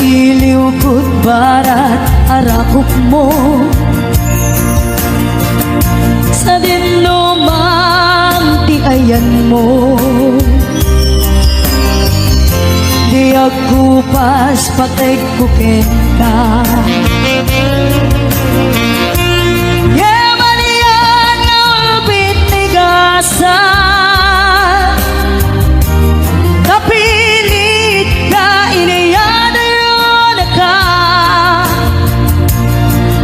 iliw ko't barat arakop mo sa dinumang ti ayan mo. Di ako pas patay kukin ka. Yaman yan nga ulpit ni gasa, kapilit ka iniyan yun ka.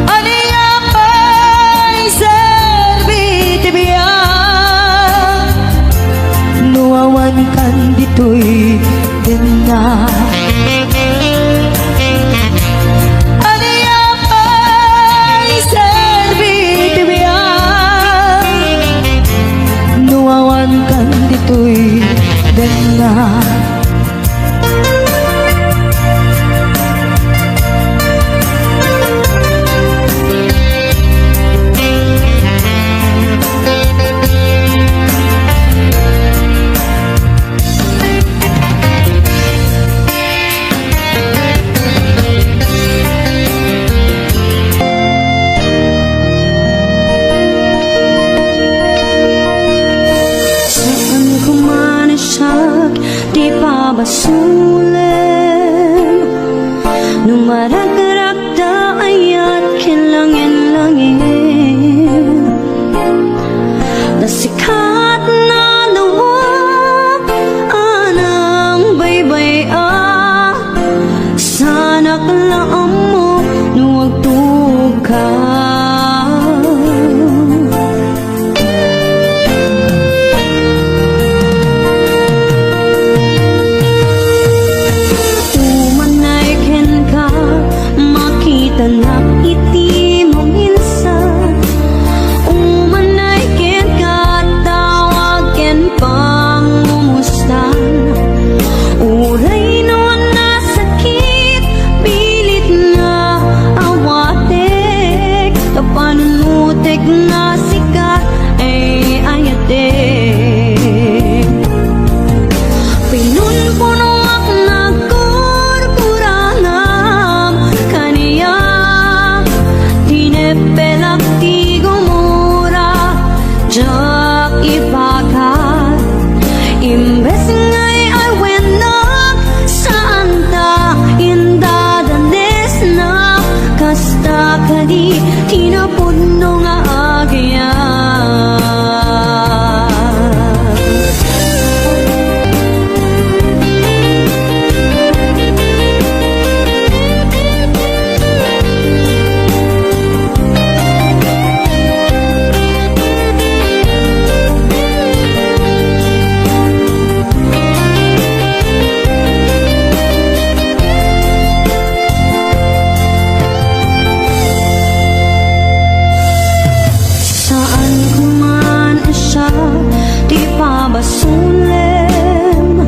Aniya pa'y serbit biyan, nuawan kan dito'y din na. Aniya pa'y serbit biyan, nuawan kan dito'y din na. Di pa basulim nung maragrak da ayat kilangin-langin nasikat na lawak anang baybay sana kalaang mo nuwag tuka. Tanak iti mo minsan, umanay ken katawag ken pangumustan. Uray no nasakit, pilit nga awatek, kapanunutek na sikat ay ayatek. Pinunpuno ak nagkurkuranam kaniya, pelak ti gumura jak ipakat. Imbes ngay ay wenak saan ta indadanes na kasta kadi tinapudno nga agyan. Basulim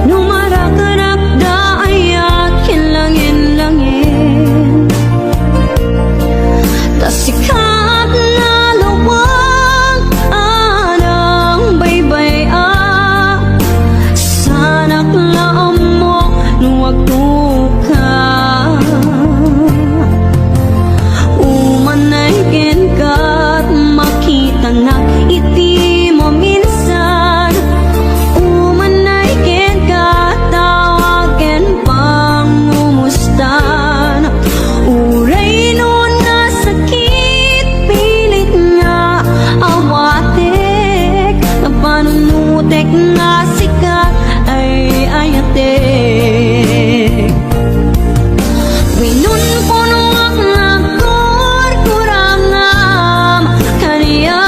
nung maragrak da ayat kilangin-langin tasikat na lawang anang baybay sana klaam mo nuwag tuka. Umanay ken kat makita na iti mo minsan, umanay ken katawag ken pangumustan. Uray nun nasakit, pilit nga awatek, kapanunutek nga sikat ay ayatek. Winunpuno ak nagkurkurangam kaniya,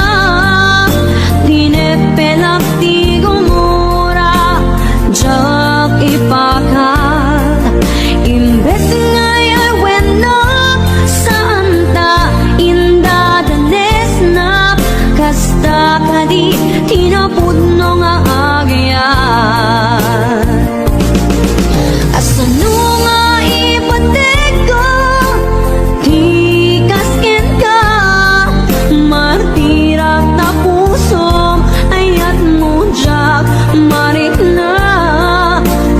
pelak ti gumura jak ipakat. Imbes ngay ay wenak saan ta indadanes na kasta kadi tinapudno nga agyan. Asano nga ipatek ko di kasken ka martirak na pusom ayat mo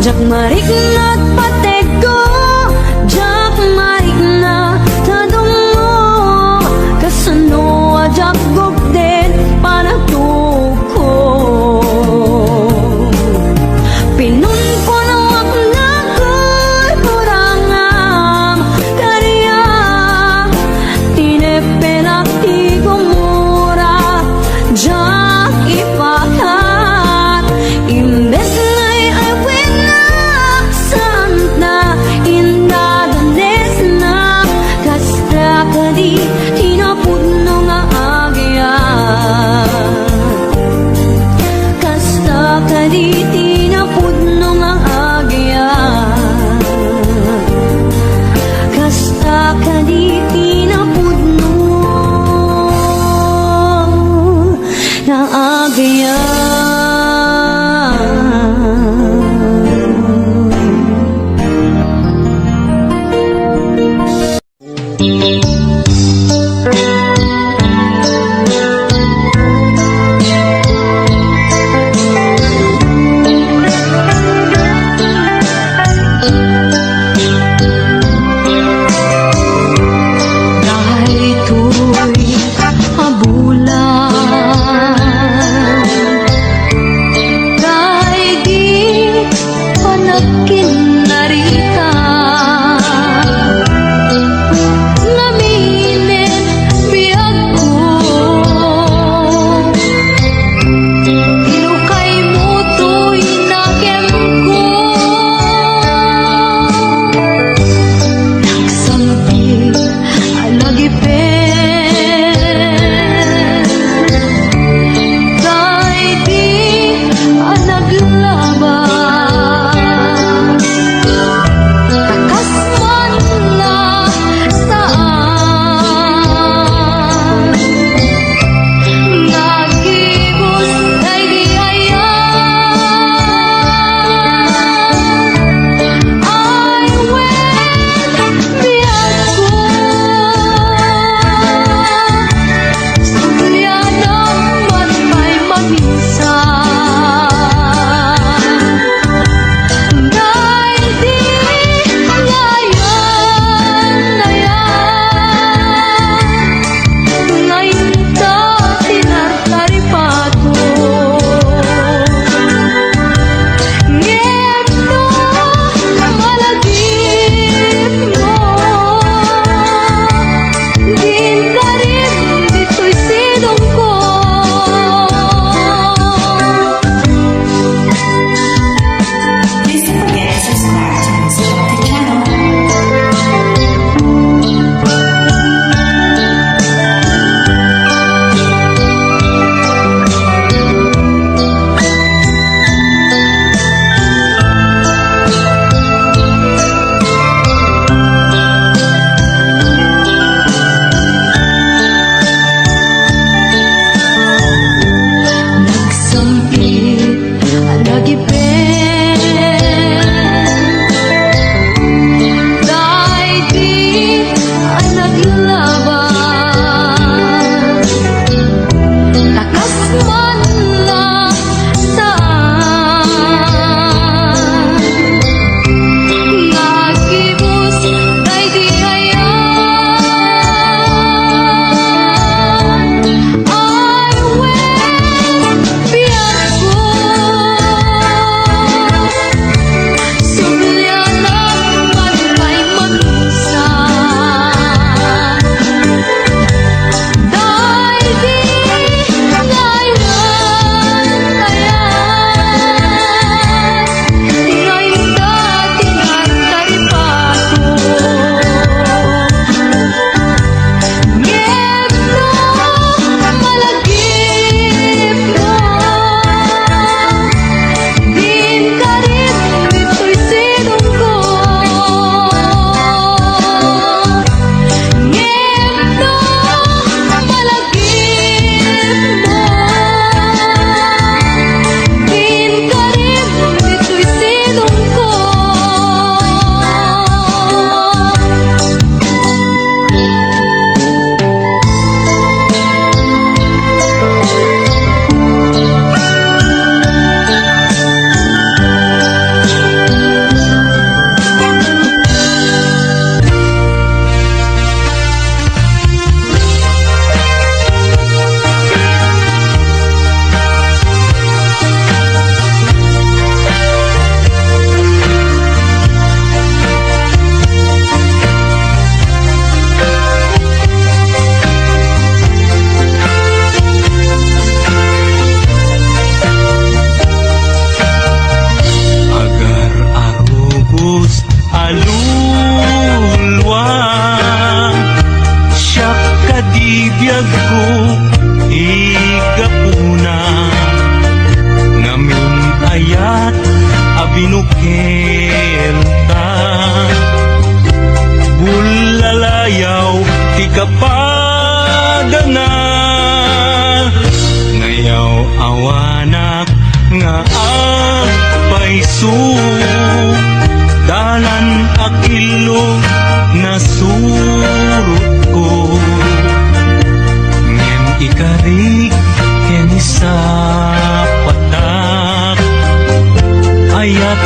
jak marik na patek ko.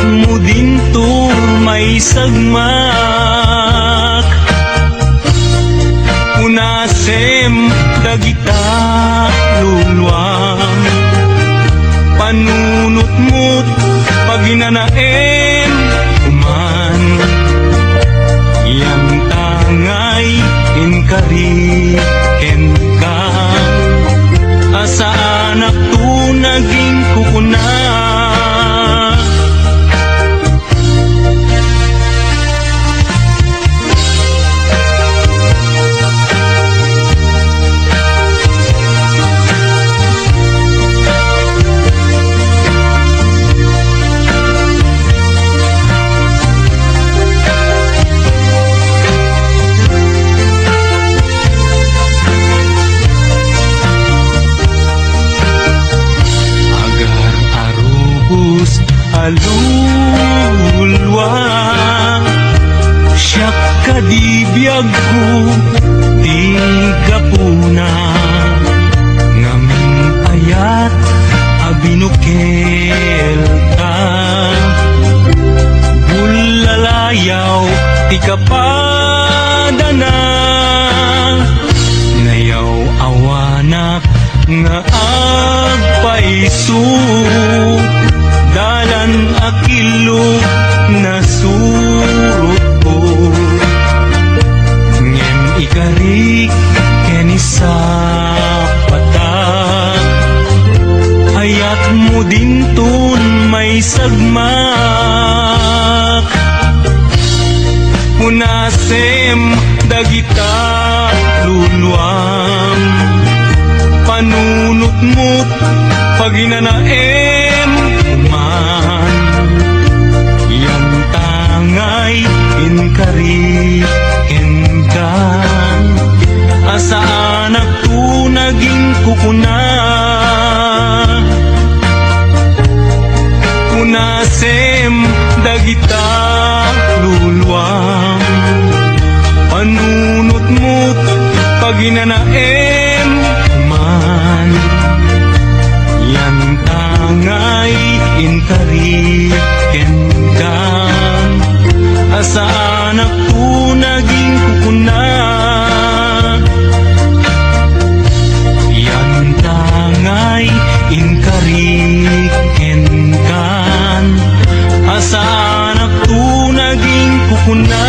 mo din to may sagmak. Unasem dagita luluang, panunot mo't paginanaem kuman. Yang tangay inkari ka, asa anak to naging kukuna. Alulwa siyak kadibiyag ko di kapuna, ngamin ayat abinukel ka. Bulalayaw ti kapadana, ngayaw awanak nga agpaisu. Dalan akilo na surot ko, ngem ikarik kenisa patak. Hayat mo din ton may sagmak. Unasem dagita luluang, panunot mo't paginanaem kuman. Yang tangay inkari kan, asa anak to naging kukuna. Unasem dagita luluang, panunot mo't paginanaem kuman. Yang tangay inkari kan, asa anak to naging kukuna. Yang tangay inkari kan, asa anak to naging kukuna.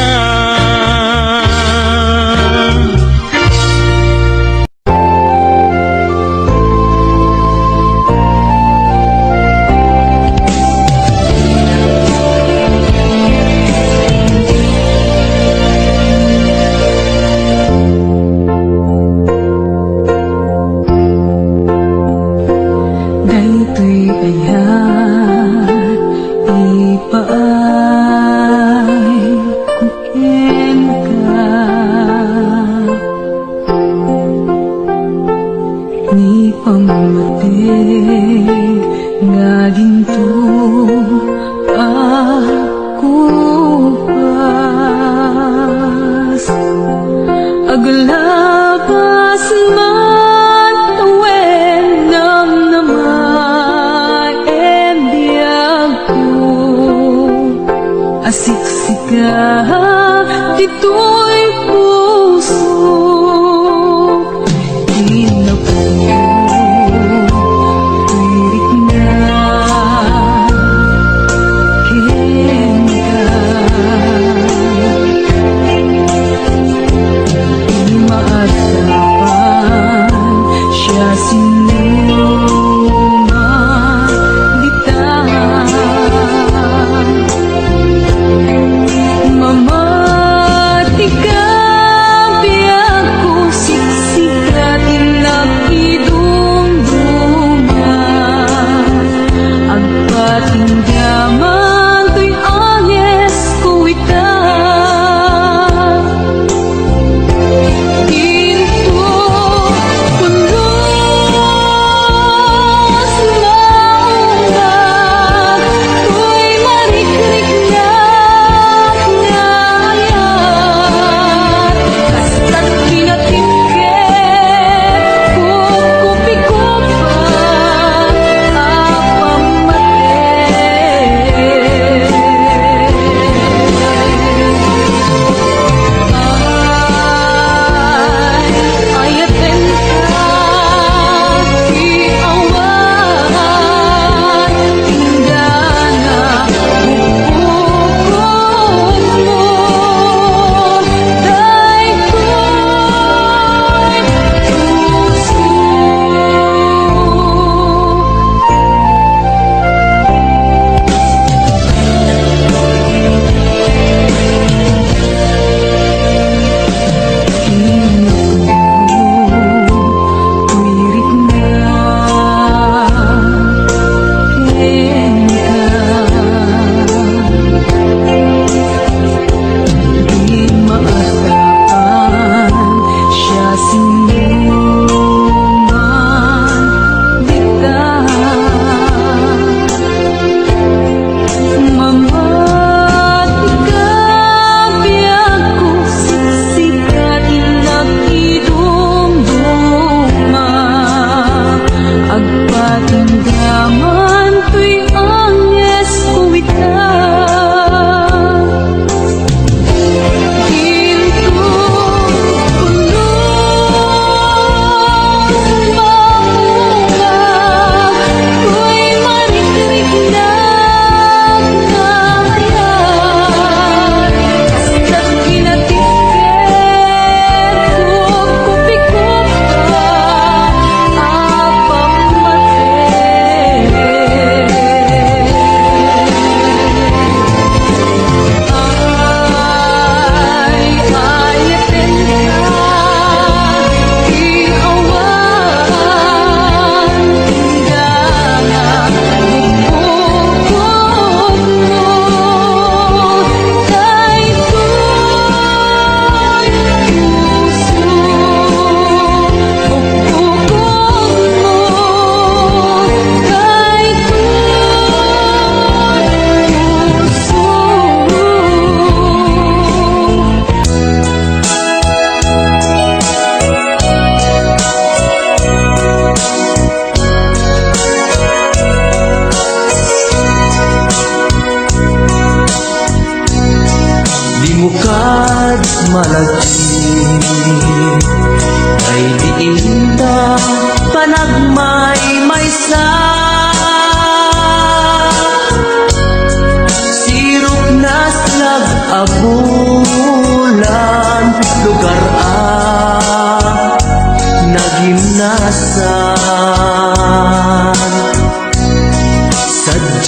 Daytoy ayat ipaay kuken ka, ni pamamateg nga ginto ako pas. Aglabas man tawen namnamay biyag ko, asiksika dito'y puso. Tirik na kenka, maasapan siya sinumagditan. Mamatigan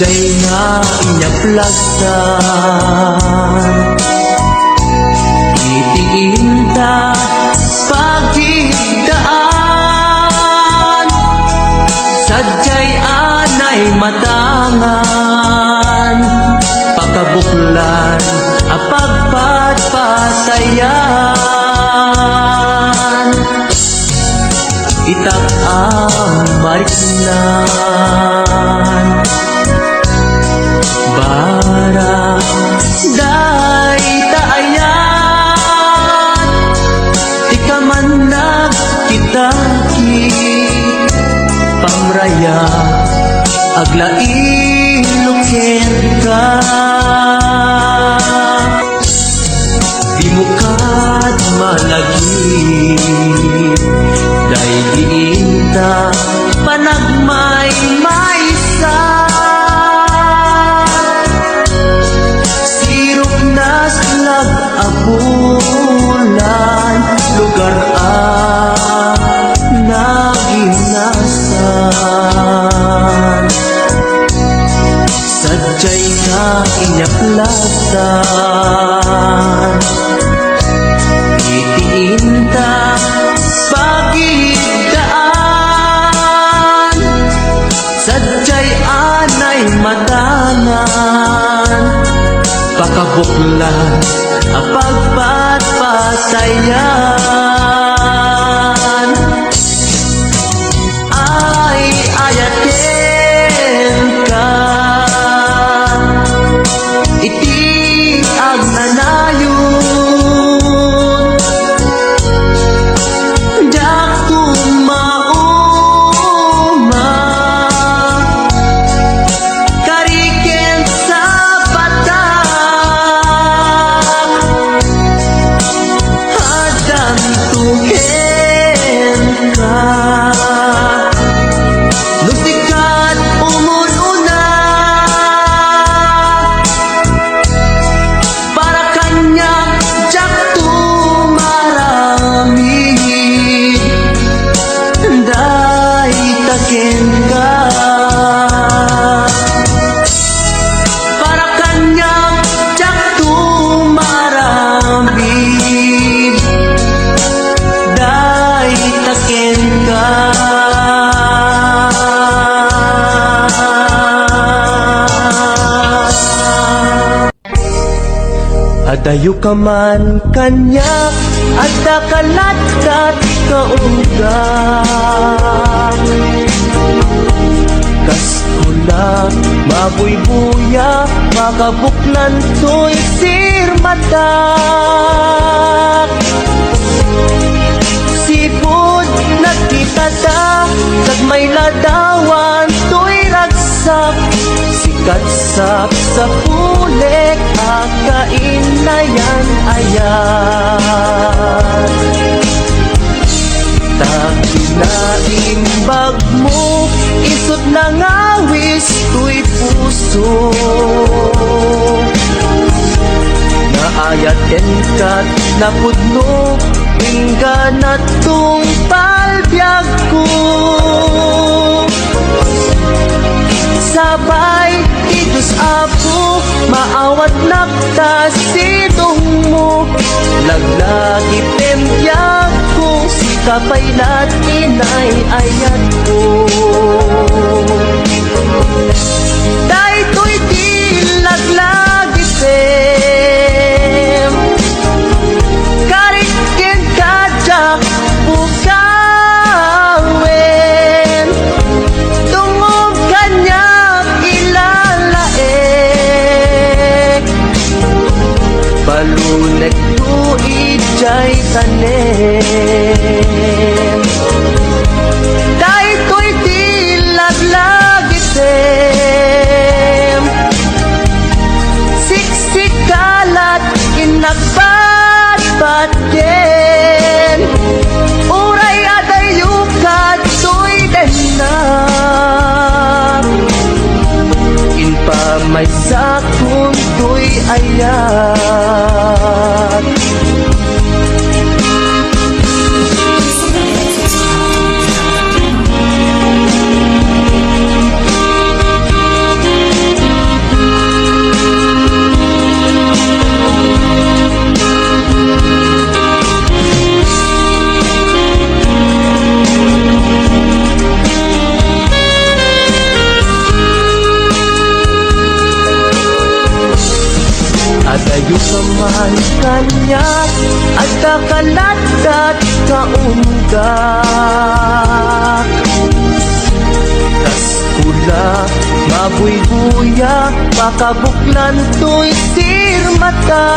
Sadyay nga inyaplasan, itiin ta pagigdaan. Sadyay anay matangan, pakabuklan apag pagpatayan. Itak ang mariknan, bara day taayan. Di ka man nagkitaki, pamraya aglain luken ka. Di mo kad malagi, day diinta panagmay maysa. Sirop na slag abulan, lugar naginasan. Sadyay ka inyaplasan, itiin ta pagigdaan. Sadyay anay matangan, pakabuklan apag pagpatayan. Ay ayaten ka, iti agnanayon. Jak tumauma, kariken sa batak. Hadang tuhen ka, lusikat umununa. Para kanya jak tumarami, day taken ka. Para kanya jak tumarami, day taken ka. Adayo ka man kanya, adda kalat kat kaunggan. Kaskula, mabuybuya, makabuklan to'y sirmatak. Sipod nagkitata, kag may ladawan to'y ragsak. Sikat sap sa pulik, akain na yan ayan. Takilaimbag mo, isot na ngawis to'y puso. Naayaten kat napudno, ingga na tong palbyag ko. Sabay itus apo, maawat naktasidong mo. Laglagi pembyag ko, si kapaylat inay ayat ko. Day to'y di laglagi pem, karikin kajak bukawen. Tungog kanya ilalaek, balunek tu ijay tanem. Day to'y di laglagi tem, siksik kalat inagbatbat din. Uray adayukat to'y denak, inpamay sakun to'y ayat. Dusaman kanya at kakalatat kaunggak. Tas kula mabuy-buya pakabuklan to'y sirmata.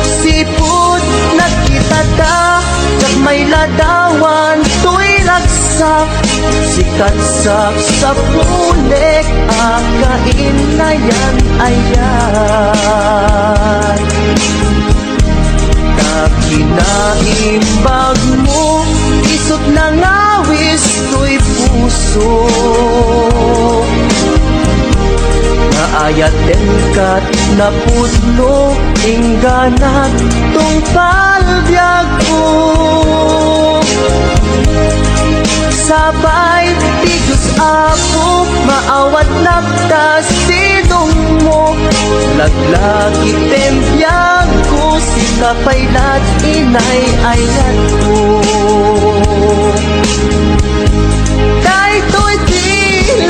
Sipod nakita ta kag may ladawan to'y lagsak. Sikansak sa pulik akain na yan ayan. Na kinaimbag mo isot na ngawis to'y puso. Naayaten kat na pudlo ingganat tong palbyag ko. Sabay ti Diyos ako maawat nagta sidong mo. Laglagi tembiyag ko sila paylat inay ayat ko. Kahit to'y di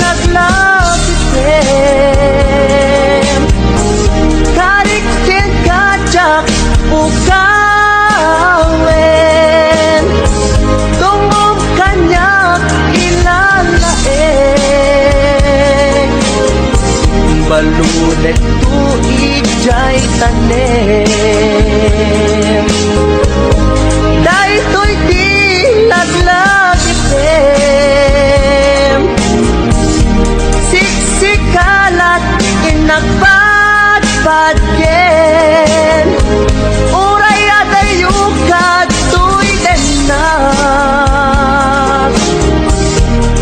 laglagi tem karik ken kajak ukawen. Tungog kanya ilalaeng balulet tuig jay tanem. Dahito'y di naglagitem siksikalat inagpadpadgen. Uray adayukad tu'y denak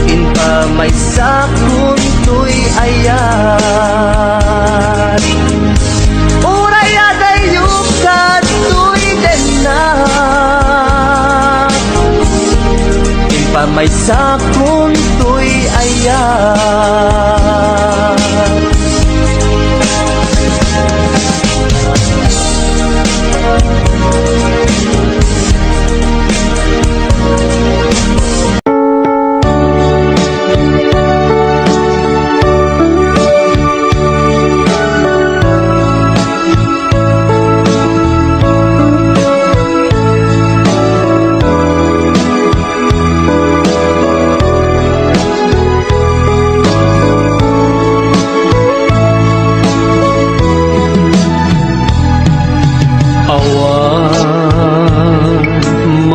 inpa may sakun to'y ayan. Uray adayukad to'y denak inpa may sakun to'y ayan.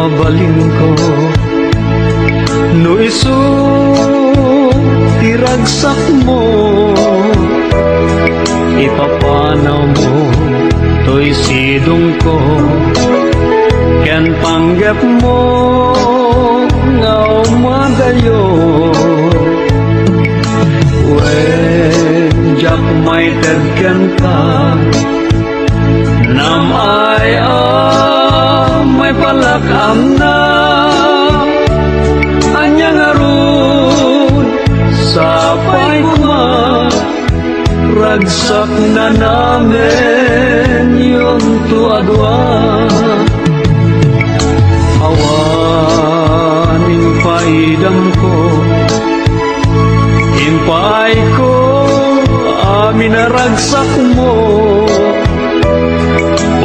Mabalin ko no iso tiragsak mo. Ipapanaw mo to'y sidong ko. Ken panggap mo nga umagayo. When jak may tedken ka nam ay may palakam na anyang arun sa paikuma. Ragsak na namin yung tuadwa. Awaning paidam ko impay ko amin na ragsak mo.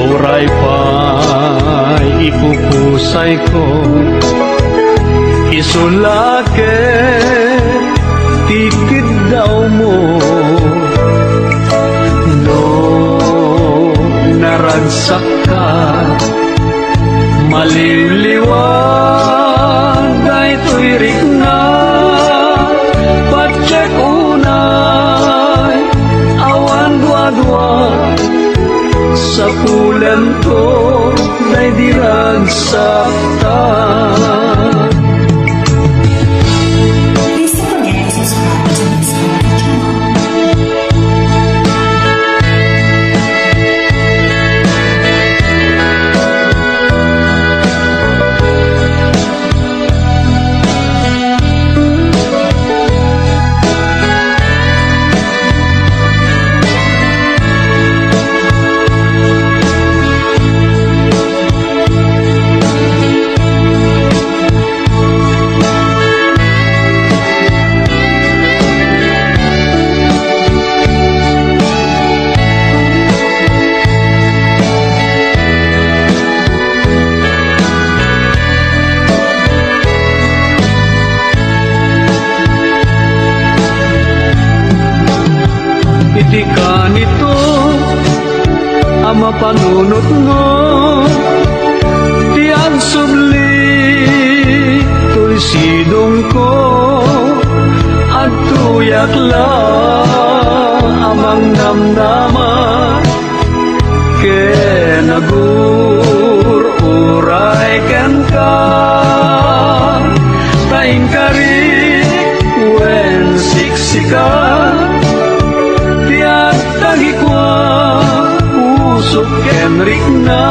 Oray pa'y ipupusay ko isulake tikid daw mo. No naragsak ka maliliwag ay tuwirik na. Patsek unay awan dua-dua sa pulan ko na'y diragsak ta. Please don't forget to subscribe to this channel. Iti ka nito ama panunot mo tiang subli tuy sidong ko at tuyak lang amang namnama kenagur uray ken ka taing kari wen siksika tiyak tagikwa usok kenrik na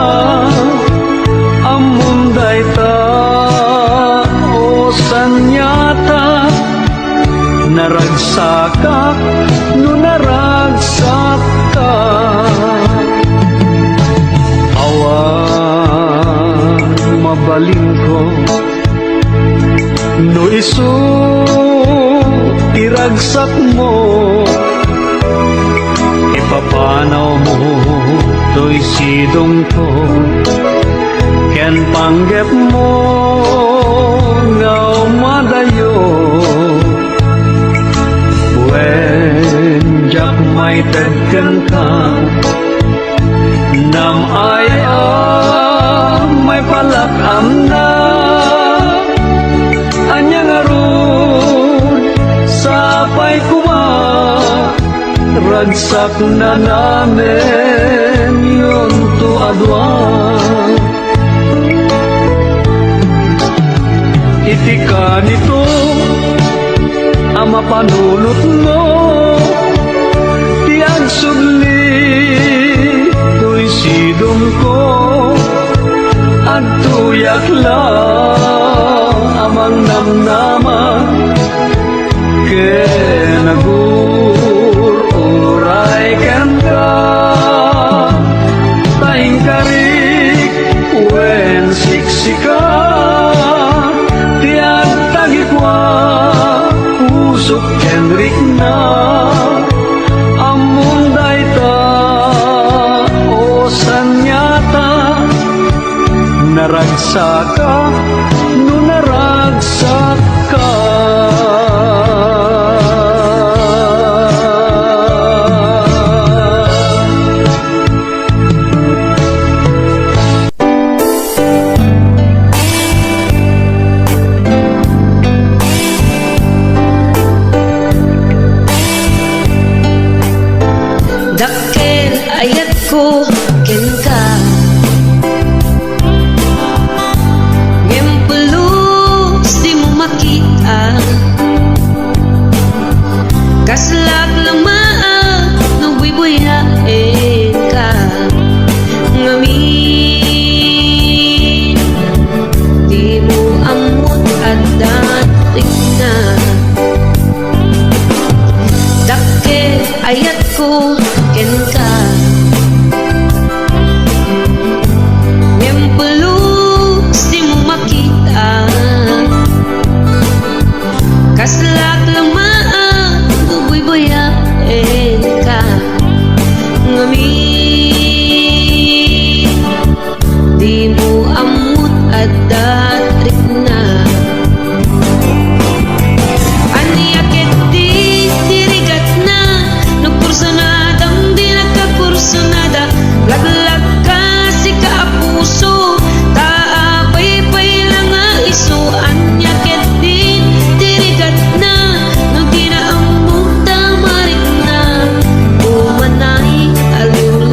amunday ta o sanyata naragsaka no naragsaka awan mabalin ko no isu iragsak mo ipapanaw mo to'y sidong ko ken panggep mo ngaw madayo wen jak may tedken ka nam ay may palakam na anyang aron sapay kuma ragsak na namin yun to adwa iti ka nito ama panunot mo tiang subli tuy sidong ko at tuyak lang amang namnama kenagur uray ken ka taing karik wen siksika tiyak tagikwa usok kenrik na amunday ta o sanyata naragsaka no naragsaka Dakkel ayat ko ken ka ngempulus di mo makita kaslak lamaan no buibuyain ka ngamin di mo amot at dating na dakkel ayat ko ken ka ngempulus di mo makita kaslak lamaan bubuyain ka ngamin di mo amot at datrik na aniakit di dirigat na nagkursanadang di nagkakursanada laglag ka si kaapuso taapay-pay lang nga iso anyakit di dirigat na nung di na ang muta marik na umanay aliw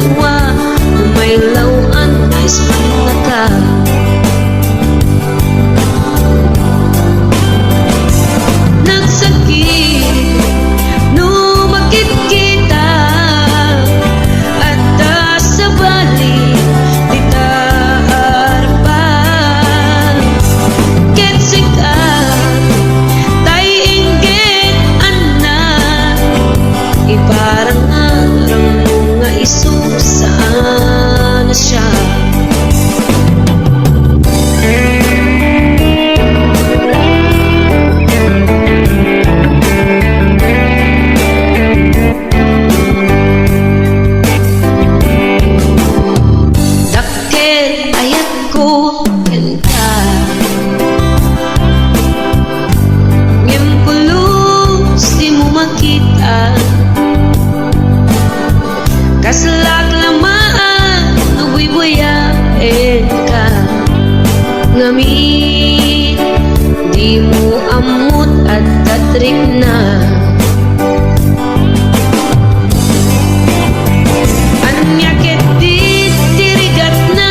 Anya ket dirigat na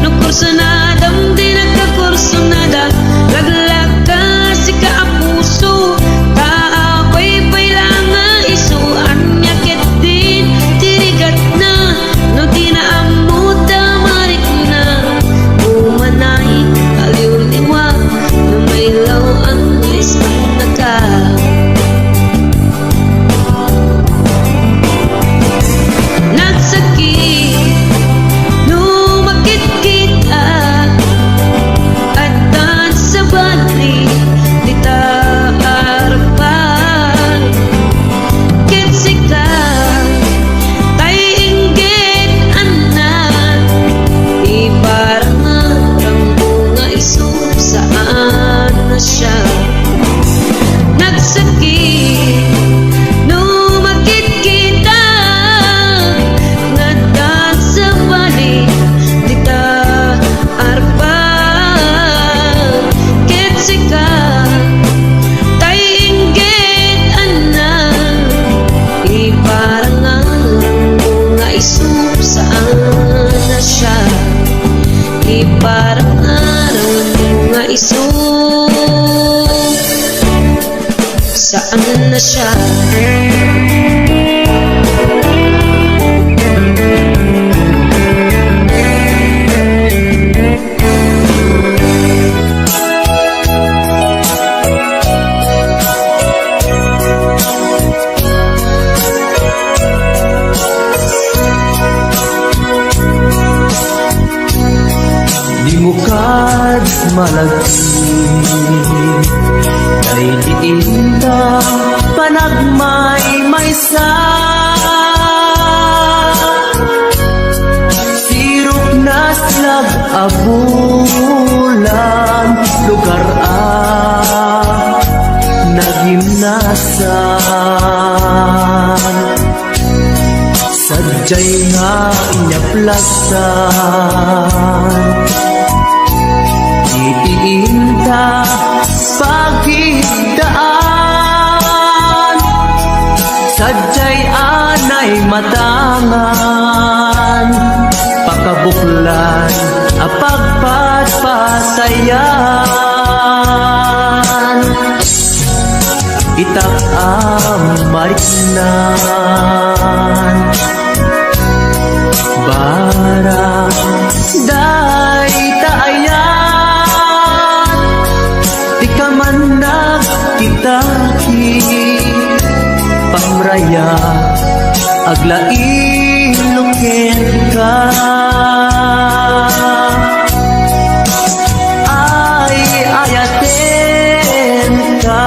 no kurso na dam di nagkakurso na da laglag ka si kaapuso kaapay lang nga iso. Anya ket dirigat na no di na amuda marik na umanay aliw-liwa no may law ang isang naka. Nagsakit lumakit kita at dan sa balik di ta arapan kitsika tay inggit anan iparang bunga iso saan na siya. Nagsakit lumakit kita ngadan sa balik di ta arpan kitsika tay inggit anan iparangan bunga iso saan na siya. Iparangan bunga iso saan na siya. Di mo kad malagi kay diinta panagmay maysa sirok na slag abulan lugar nagimnasan sadyay nga inyaplasan itiinta pagigdaan sadyay anay matangan pakabuklan apagpatpatayan itak mariknan bara day taayan di ka man nagkitaki pamraya aglailungin ka ay ayaten ka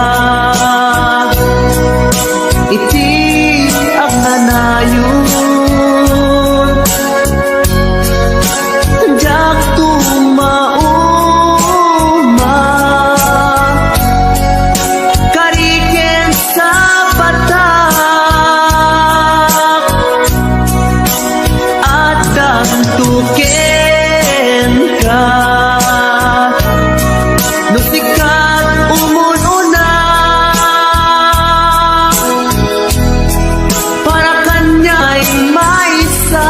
iti ang nanayon jak tumauma kariken sa patak at dantuken ka nusikat umununa para kanya'y maisa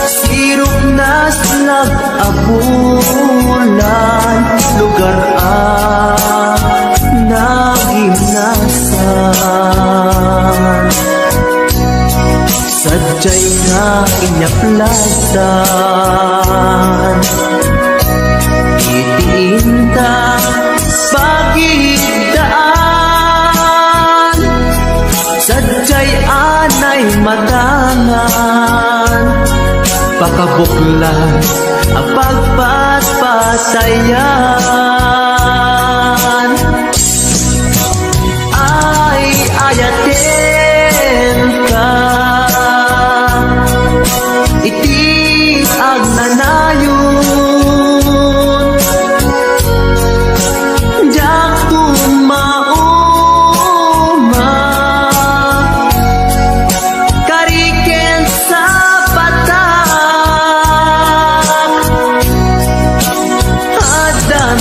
sirok na slag abulan lugar nagimnasan sadyay nga inyaplasan itiinta pagigdaan sadyay anay matangan pakabuklan apagpatpatayan ay ayaten ka iti ang nanayon jak tumauma kariken sa patak adan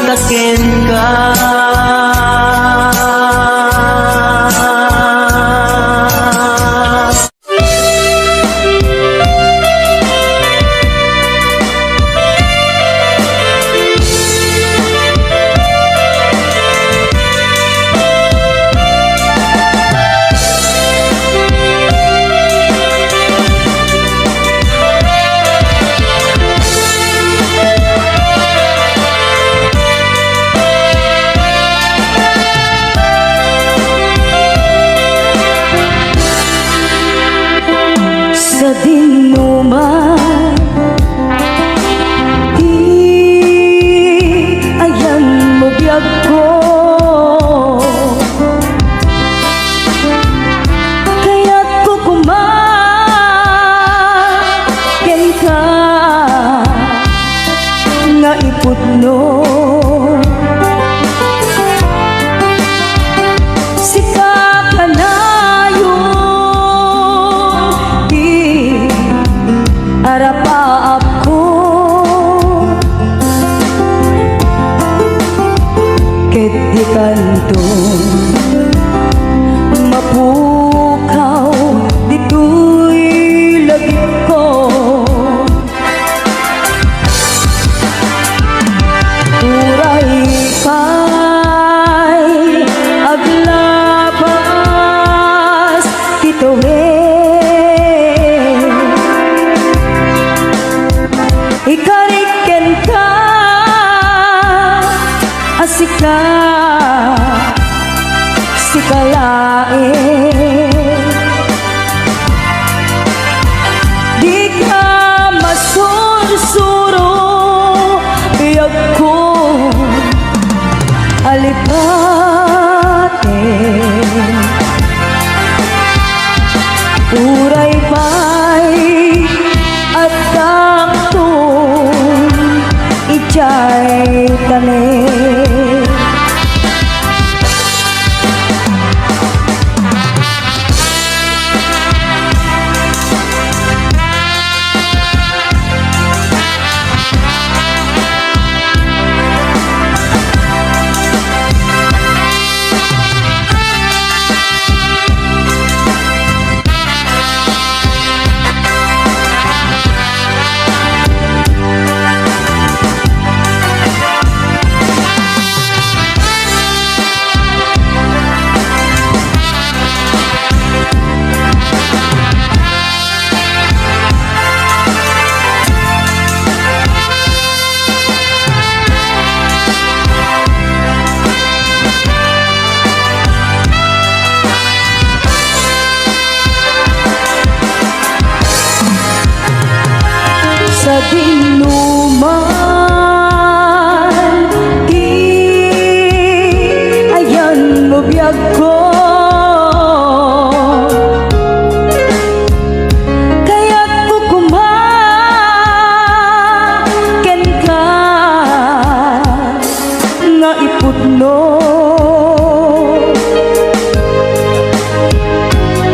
taken ka. Sa dinuman, di ayan mo biyag ko, kaya't kukumaken ka nga iputno. Sika ka na arapaap ko, ket di kanto mapukaw dito'y lagip ko. Uray kay aglabas tituhin, ikariken ka asika sikalain, di ka masursuro biyag ko alipatin. Uray pa'y at taktong ijay tanin. Sa dinuman, di ayan mo biyag ko, kaya't kukumaken ka nga iputno.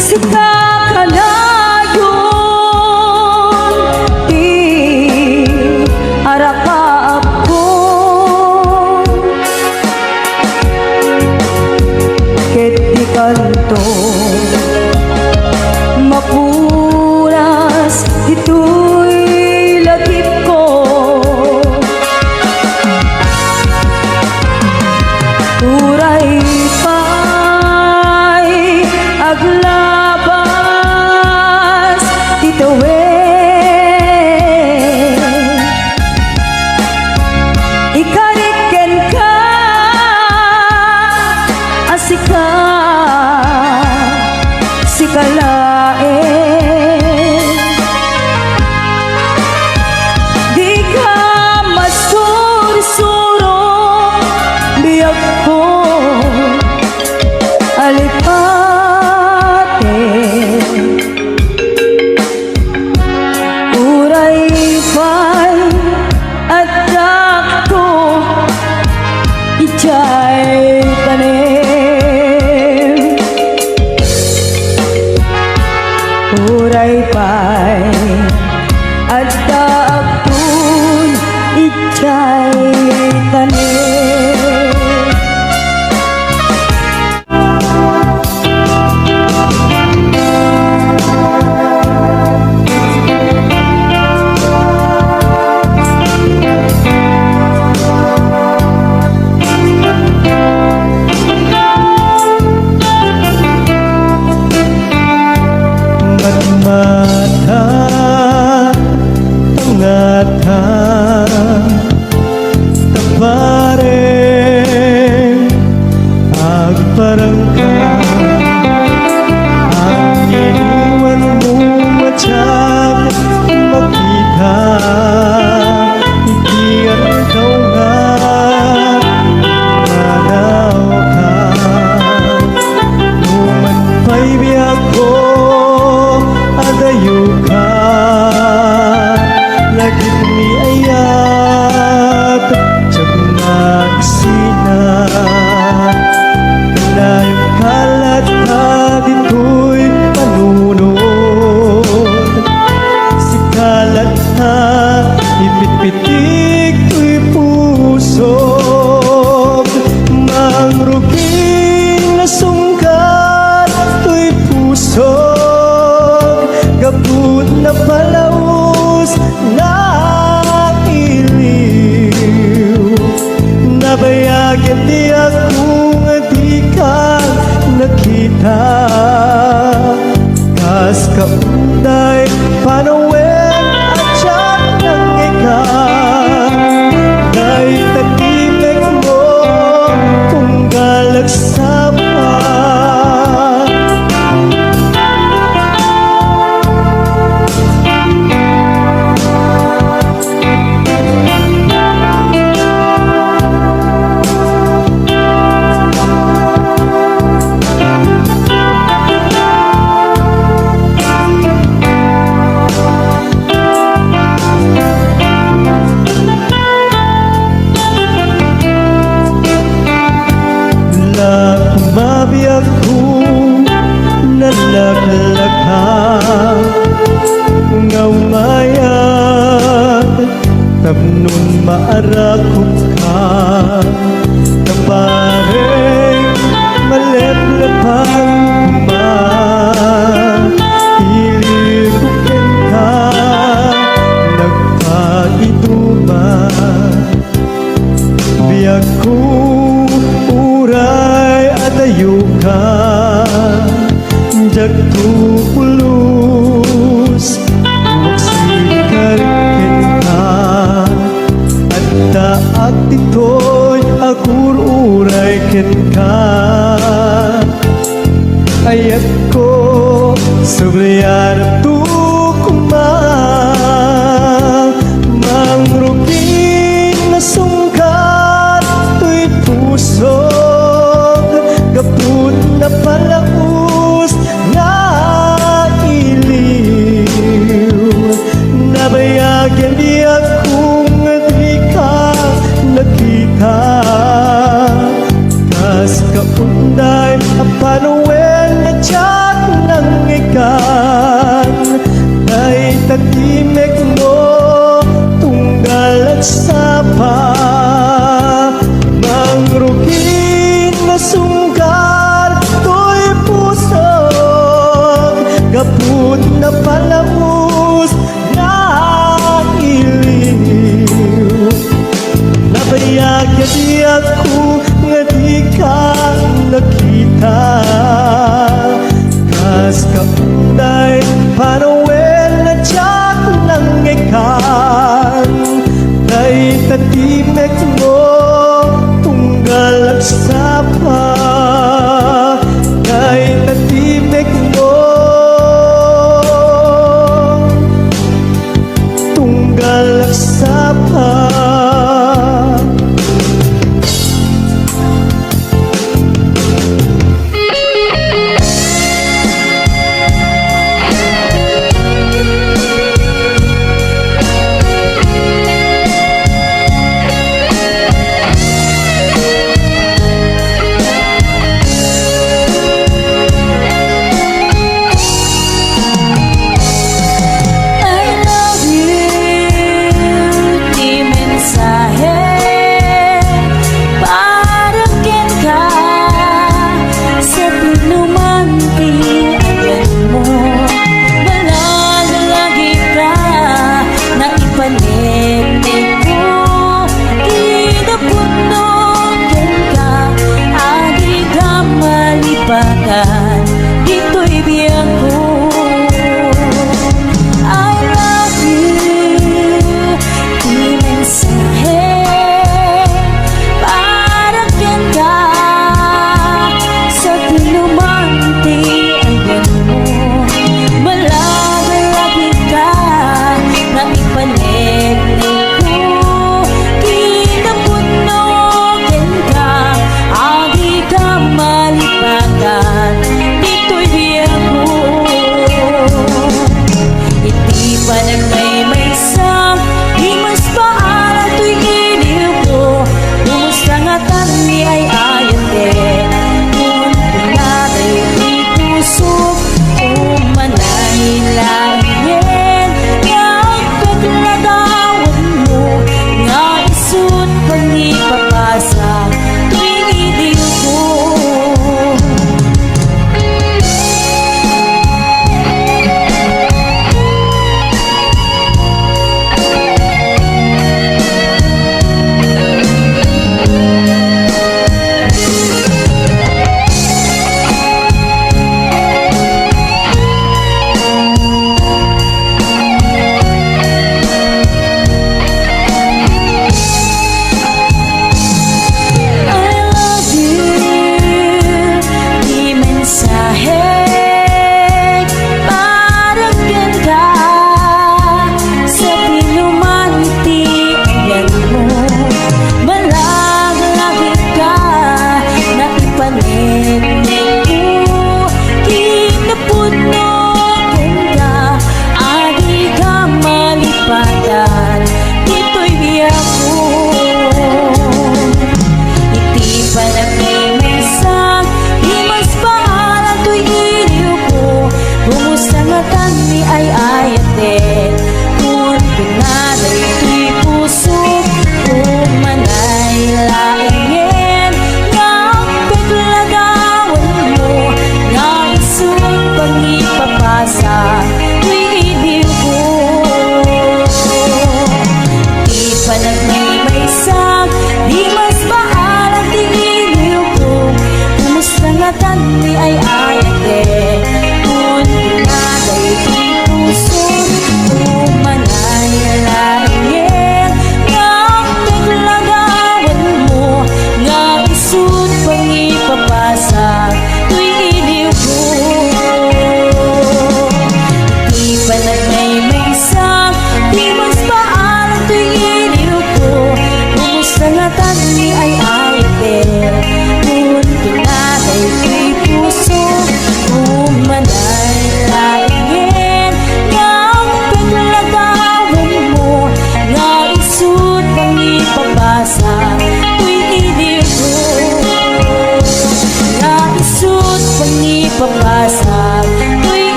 Sika ka na arapaap ko, ket di kanto mapuras dito'y lagip ko. Uray pa'y aglabas tituhin, ikariken ka asika sikalain, di ka masursuro biyag ko alipatin. Uray pa'y at takto ijay tanin. Uray pa'y at takto ijay tanin. Nabayagin di akong di ka nakita. Kas kaunday panawin at siya ng ikaw. Dahil takimik mo kung galagsapan. Mabiyag ko nalaglaka nga umayag tapnon maarakot ka tabareng maleplapang ilikukin ka nagpaiduman biyag ko uray adayo ka jagto pulos magsikarkin ka at taat ito'y akur uray ken ka ayat ko sublian tukuma mangrugin na sungkat to'y puso kaput na palaus na iliw. Nabayagin di akong di ka nakita. Kas kaunday panuwen na tiyak ng ikan. Dahil takimik mo tunggal at sapa. Mangrugi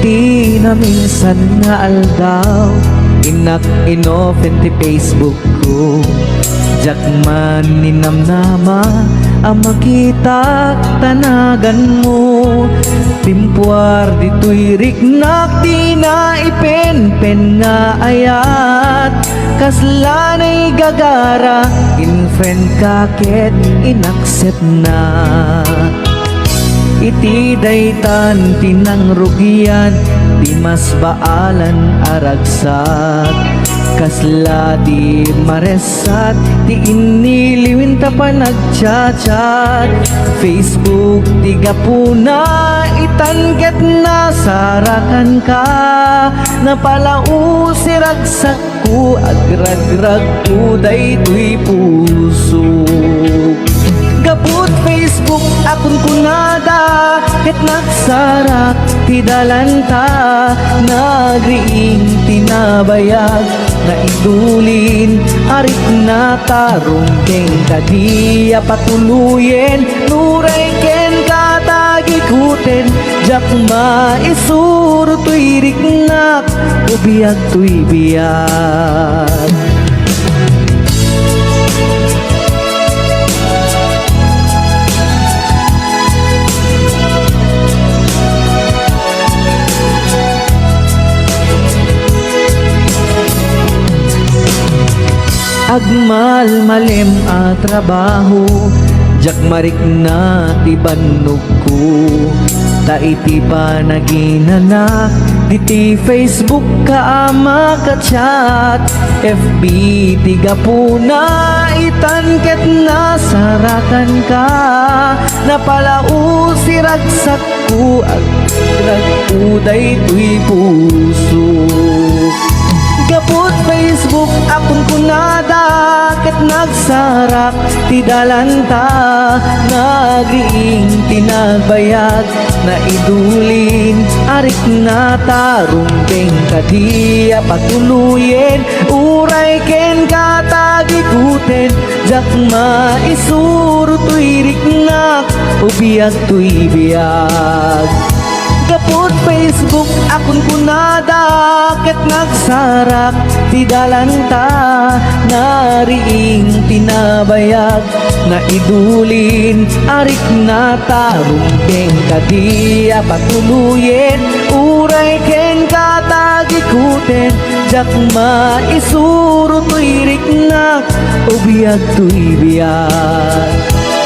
Ti na minsan nga aldaw Inak inopen ti Facebook ko Jak man ninamnama Ang makita tanagan mo Timpuar dito'y riknak Di na ipen-pen nga ayat Kaslanay gagara In friend kaket inaccept na Iti daytan tinang rugian Di mas baalan aragsat Kasla di maresat Di iniliwin ta pa nagchat-chat Facebook di gapuna Itangget na sarakan ka Napalau si ragsak ko Agrag-rag ko daytoy puso Gaput Facebook akong kunada Ket nagsarak ti dalanta Nagriing tinabayag Na idulin arit na tarungkeng Kadiya patuluyen Nuray ken katagikuten Jak maisuro tuy riknak Ubiyag tuy biyag Agmal malem a trabaho Jak marik na ti bannog ko Ta iti pa naginana Diti Facebook ka ama ka chat FB ti gapuna Itangket na sarakan ka Napalau si ragsak ko Agrag uday tuy puso Gaput Facebook akong kunada Ket nagsarak ti dalanta Nagriing tinagbayag Na idulin arik na tarungkeng Kadiya patuluyen Uray ken katagikuten Jak maisuro tuy riknak Ubiyag tuy biyag Gaput Facebook akong kunada Ket nagsarak ti dalanta Nariing tinabayag Na idulin arik na tarungkeng Kadiya patuluyen Uray ken katagikuten Jak maisuro tuy riknak Ubiyag tuy biyag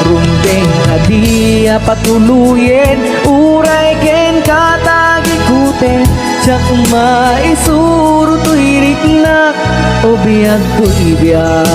Rumbeng kadiya patuluyen Uray ken katagikuten Jak maisuro tuy riknak Ubiyag tuy biyag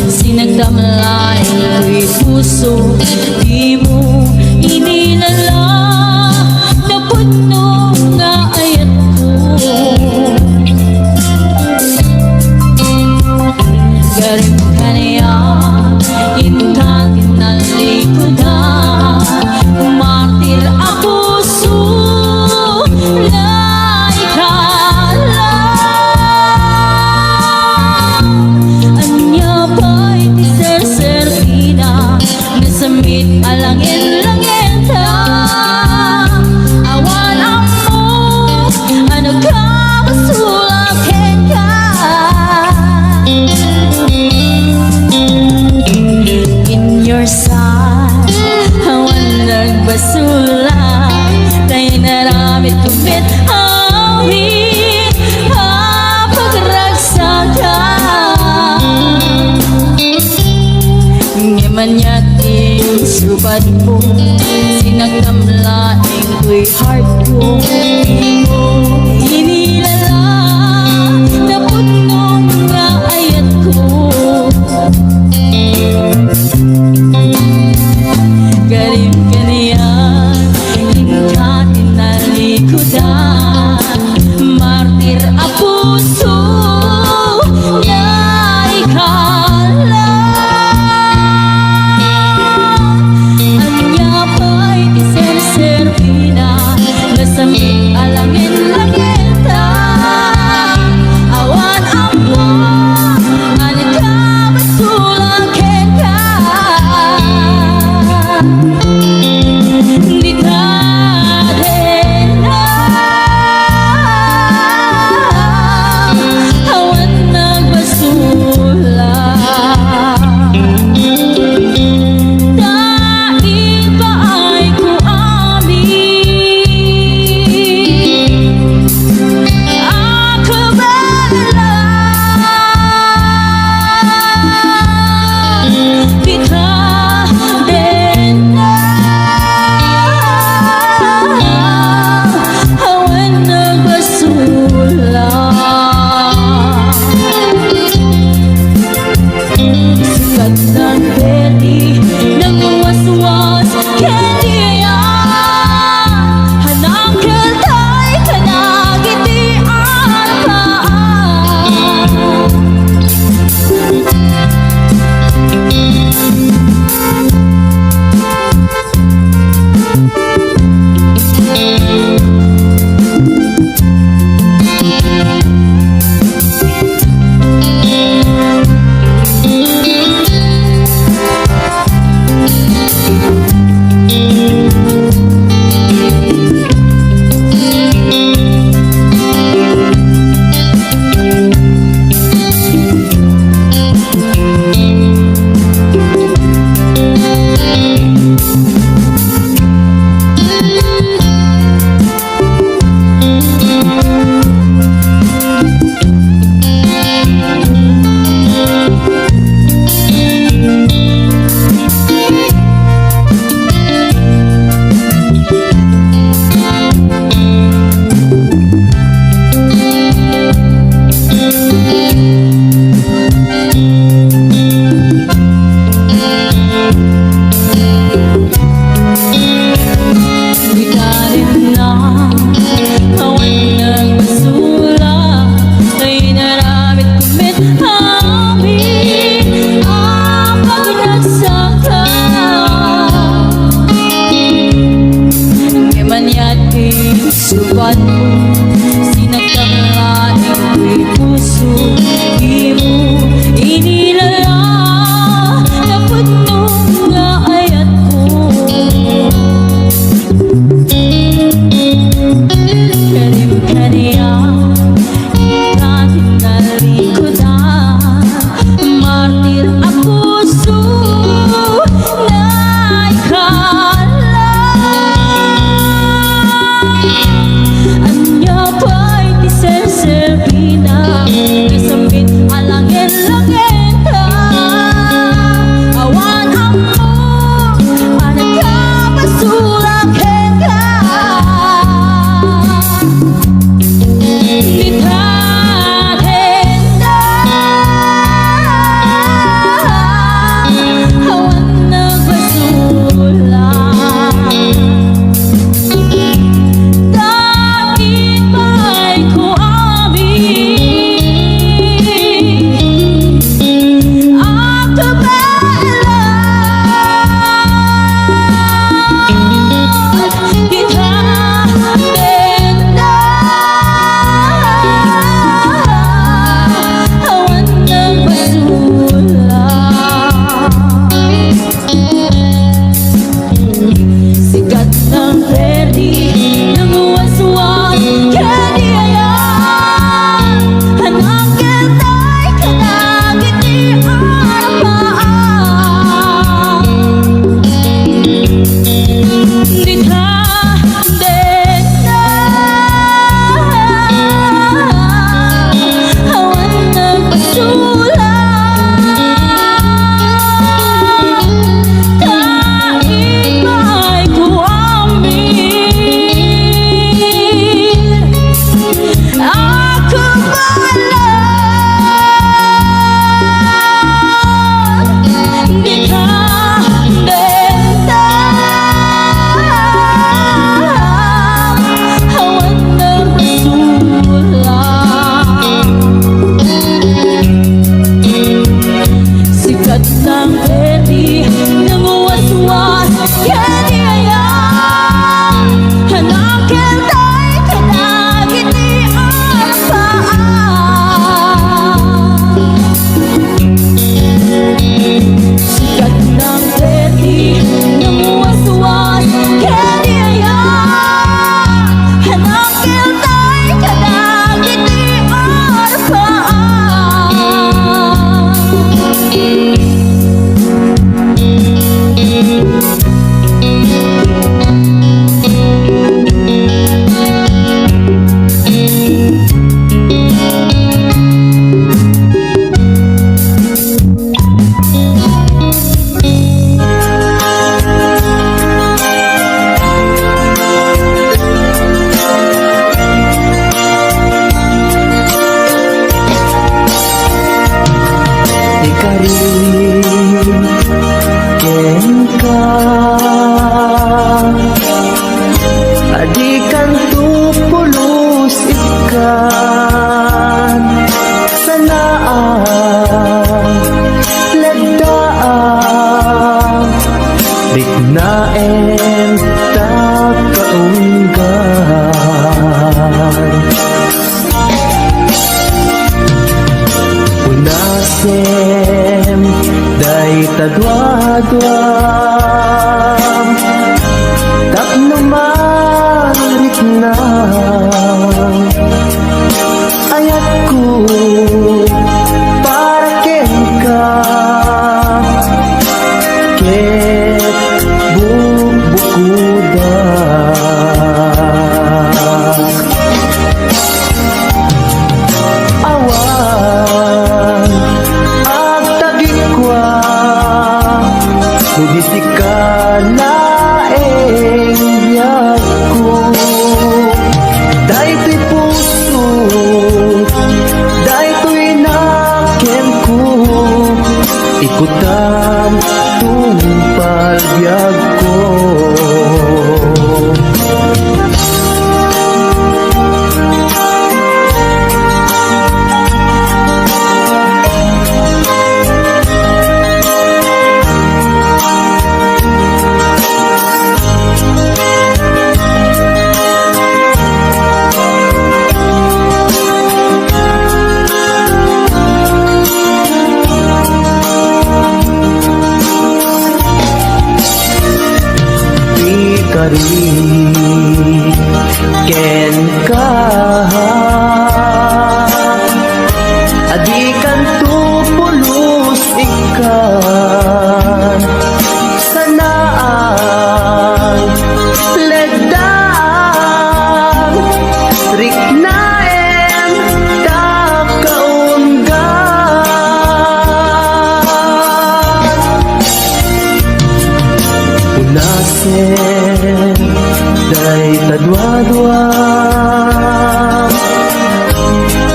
Sinagdamlay ko'y puso Di mo inilala Na puno nga ayat ko Garing ka niya Intan tinalikodan Martir ako sulay ka Samit alangin-langin ta Awan ako Ano ka masulakin ka In your side Awan nagbasula Tayo naramit kumit Awin Pagragsakan Ngaman yatin subad mo Sinagdamlaing ko'y heart ko Di mo inilala Na puno nga ayat ko lasem day tadwadwam tapno marit na ayat ko para ken ka ket bubukuda awan agtagikwa Nudisi ka laeng biyag ko Dayto'y puso Dayto'y nakem ko Ikutan tumpal biyag ko Kari ken ka adikan tu pulus ikan sanaan ledang riknaen kakaungan unasen day tadwadwa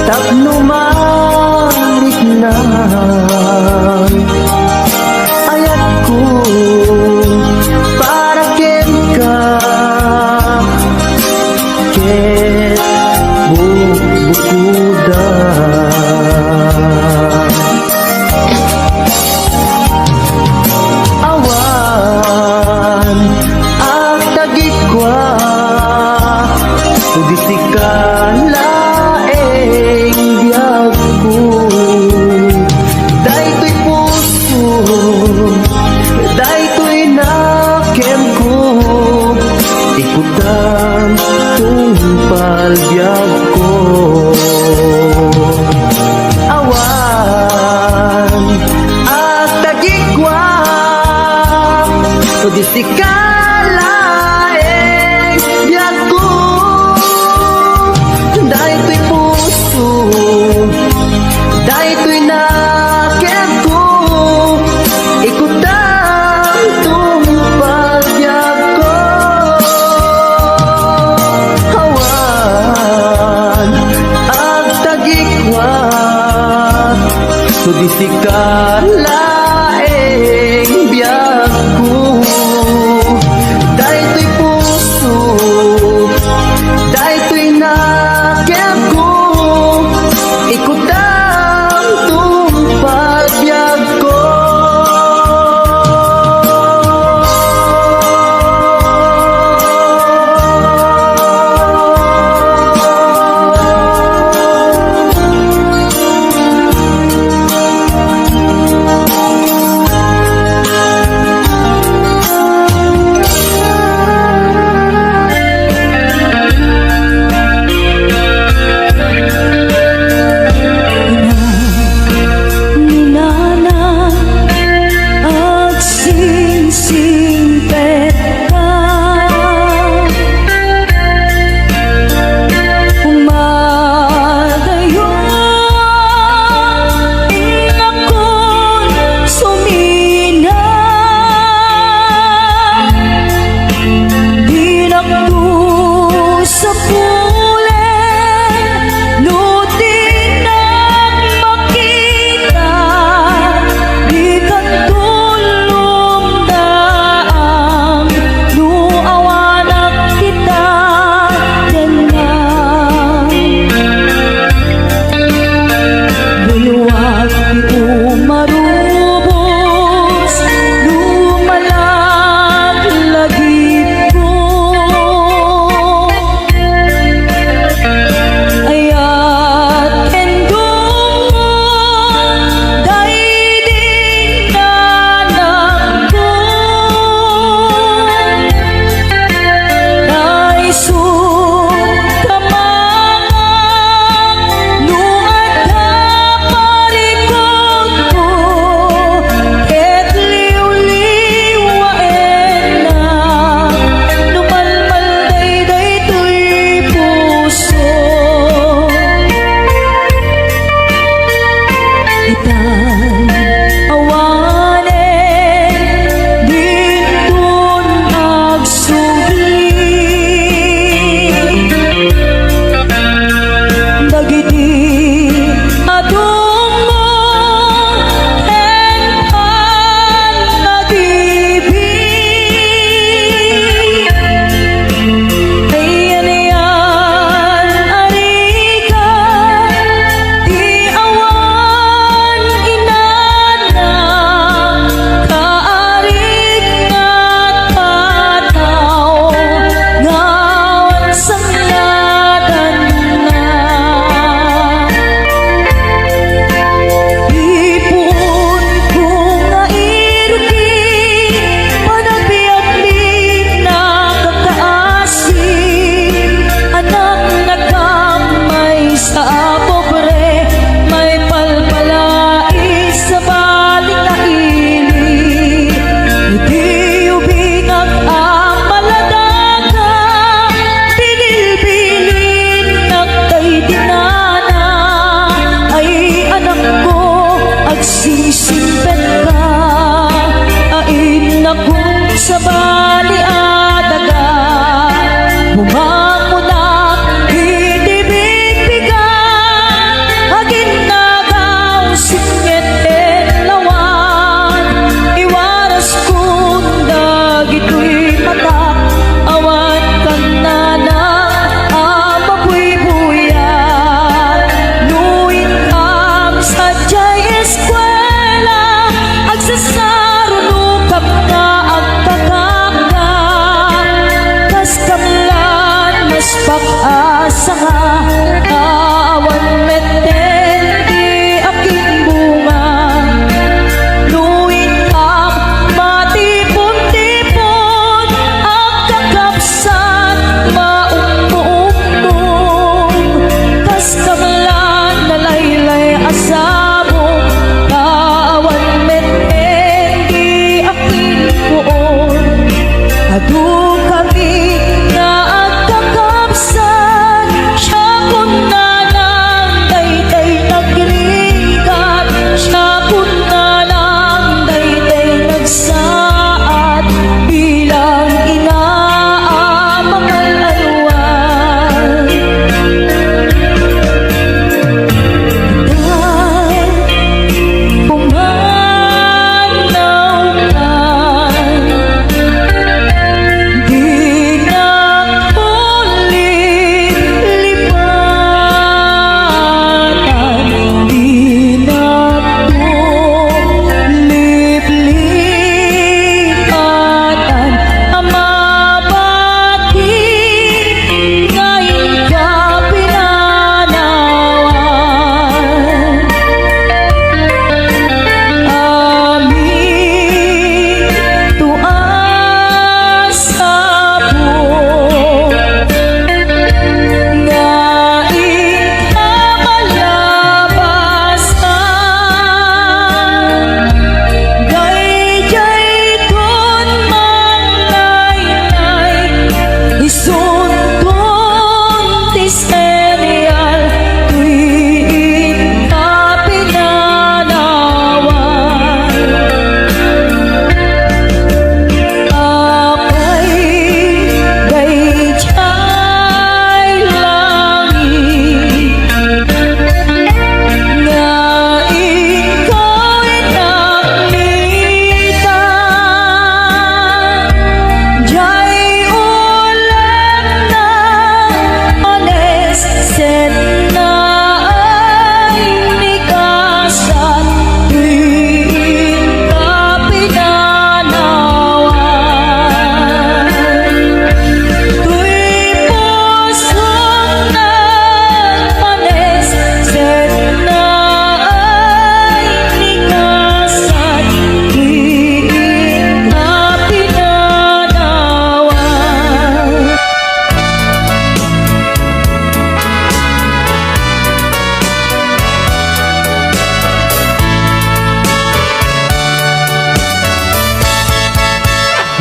tapno marit na ayat ko para ken ka ket bubukuda awan Nudisi ka laeng biyag ko Dayto'y puso Dayto'y nakem ko Ikutan tumpal biyag ko Awan at tagikwa Nudisi ka laeng biyag ko Dayto'y puso Dayto'y nakem ko Ikutan tumpal biyag ko Hawan ang tagikwa Nudisi ka laeng biyag ko Dayto'y puso Dayto'y nakem ko Ikutan tumpal biyag ko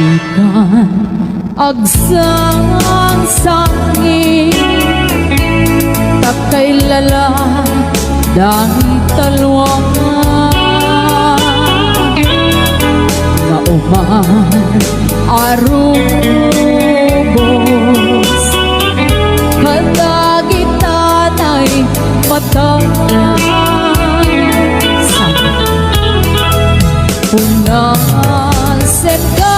Ikan agsang sangin takay lala dahil talwang mauman arubos kadagitan ay matasan punasen ka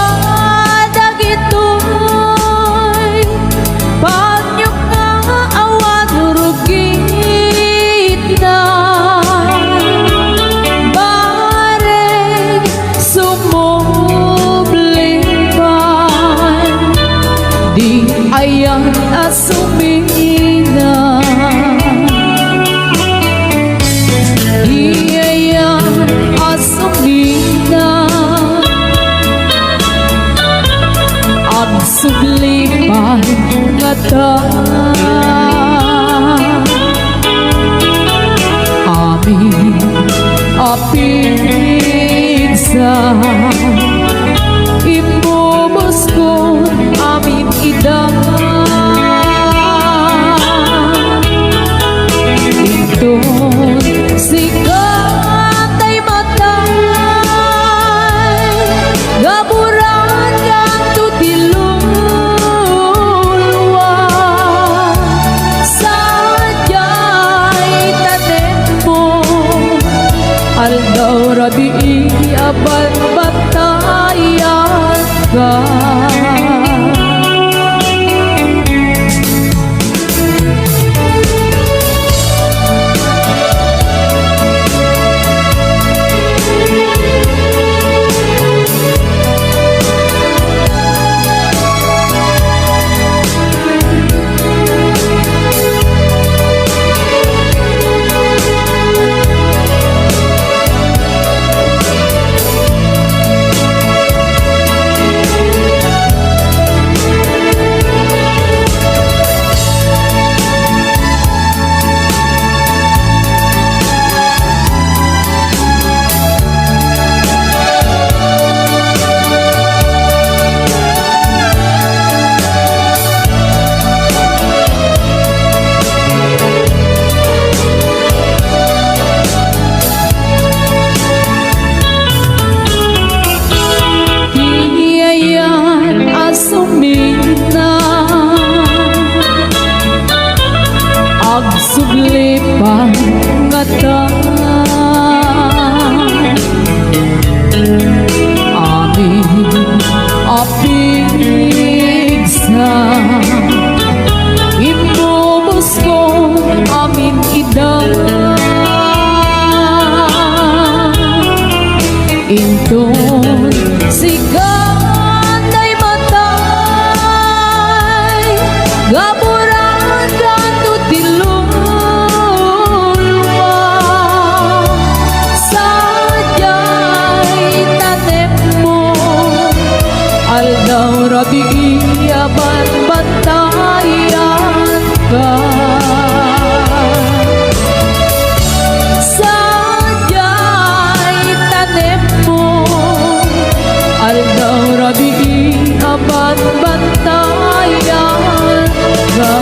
dagitoy pagnyok nga awan rugit na bareng sumublipan di ayan asumina di ayan asumina ang sublipan nga ta amin apigsa imubos ko amin idang itong sikat ay matay gaburan yang tutilulwa sadyay tanem mo aldaw rabi abal batayan ka asumina ag sublipan nga ta amin apigsa imubos ko amin idang inton sikat ay matay gaburan kanto tilulwa sadyay tanem mo aldaw rabi aban batayan ka sadyay tanem mo aldaw rabi aban batayan ka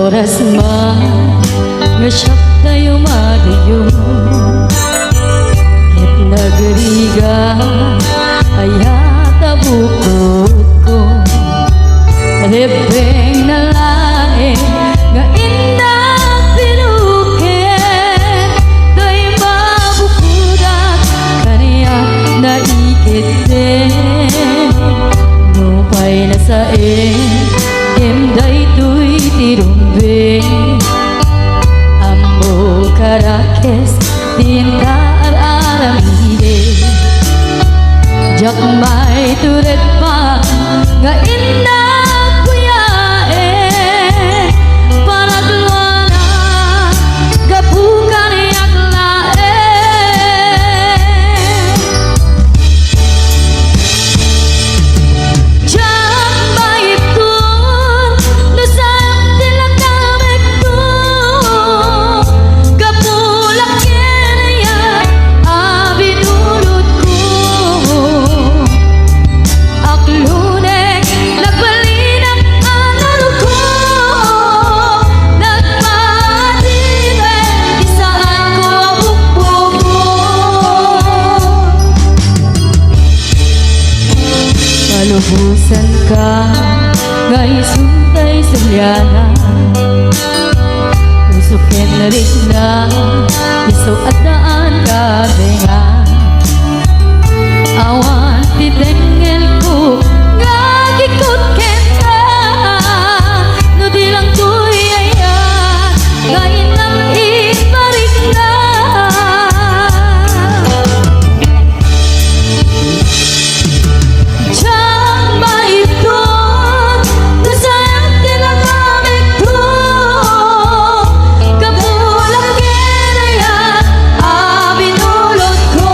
oras man nga siyak tayo madayo ket nagriga ayata bukod ko rebeng na lae nga indang pinuket do'y mabukudak kaniya na ikit din nupay na sa es tinta ar-aramide jak may turet pa nga inda kuyae para dulwana gabukan yak lae jak may kun nasayang tilakamik ko gapulak kinaya abinulot ko aklunek nagbalinang anal ko nagpatibay di saan ko abukbuko malubusan ka ngay suntay sulyana usukin na rin na iso at daan ka benga awan titengel ko ngagikot kenta no di lang tuyayan ngayon lang iparik na Diyan maipon nasayang tinagamit ko kapulang kinaya abinulot ko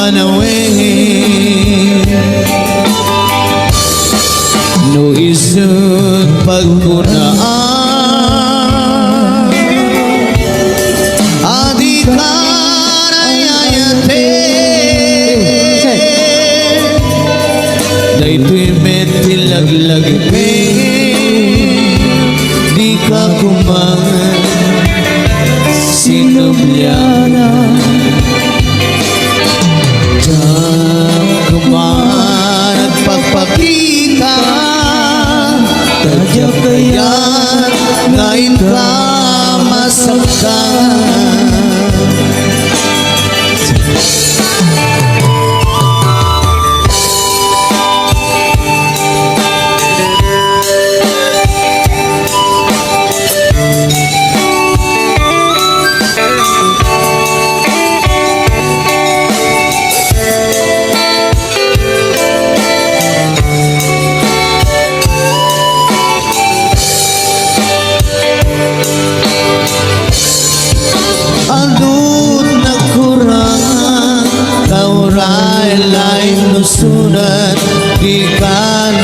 panawin no isut pagkunaan adi karayayate daytoy metilaglag di ka kumangan sinubyana Diyan kuman at pagpakita Tadya kaya't ngayon ka masaktan Adut na kurang Kauray lain nusunan Di kan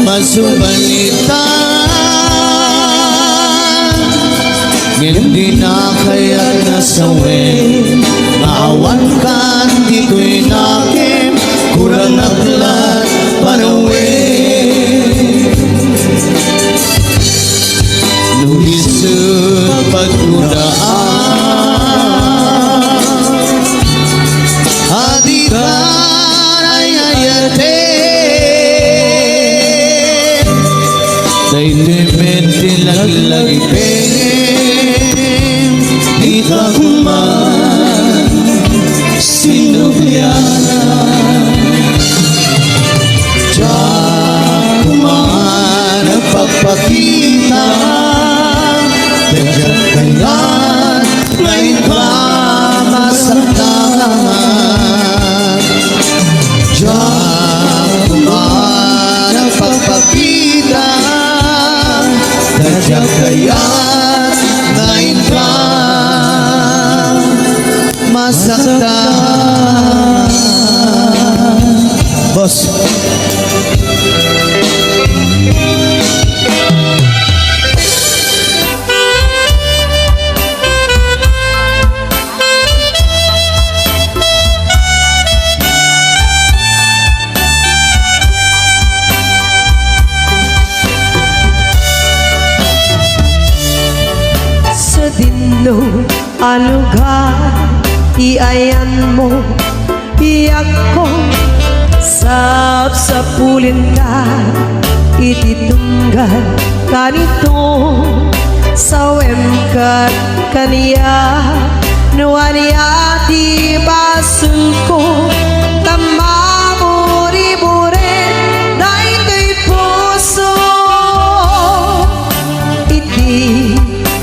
masubalitan Hindi na kaya't nasawin Maawan kan dito'y nakim Kurang aklat panawin Lugisut pagkudaan Adi karayayate Daytoy mentilag-lagipin Di ka kuman sinubyana Diyan kuman ang pagpakita Dagdag kaya't ngayon ka masaktan Diyan kuman ang pagpakita Dagdag kaya't ngayon ka masaktan Boss Sa dinlo alugar iayan mo iyak ko sapulin ka ititunggal kanito sawem kat kaniya nuaniya di basul ko tamamuri-burin daytoy puso iti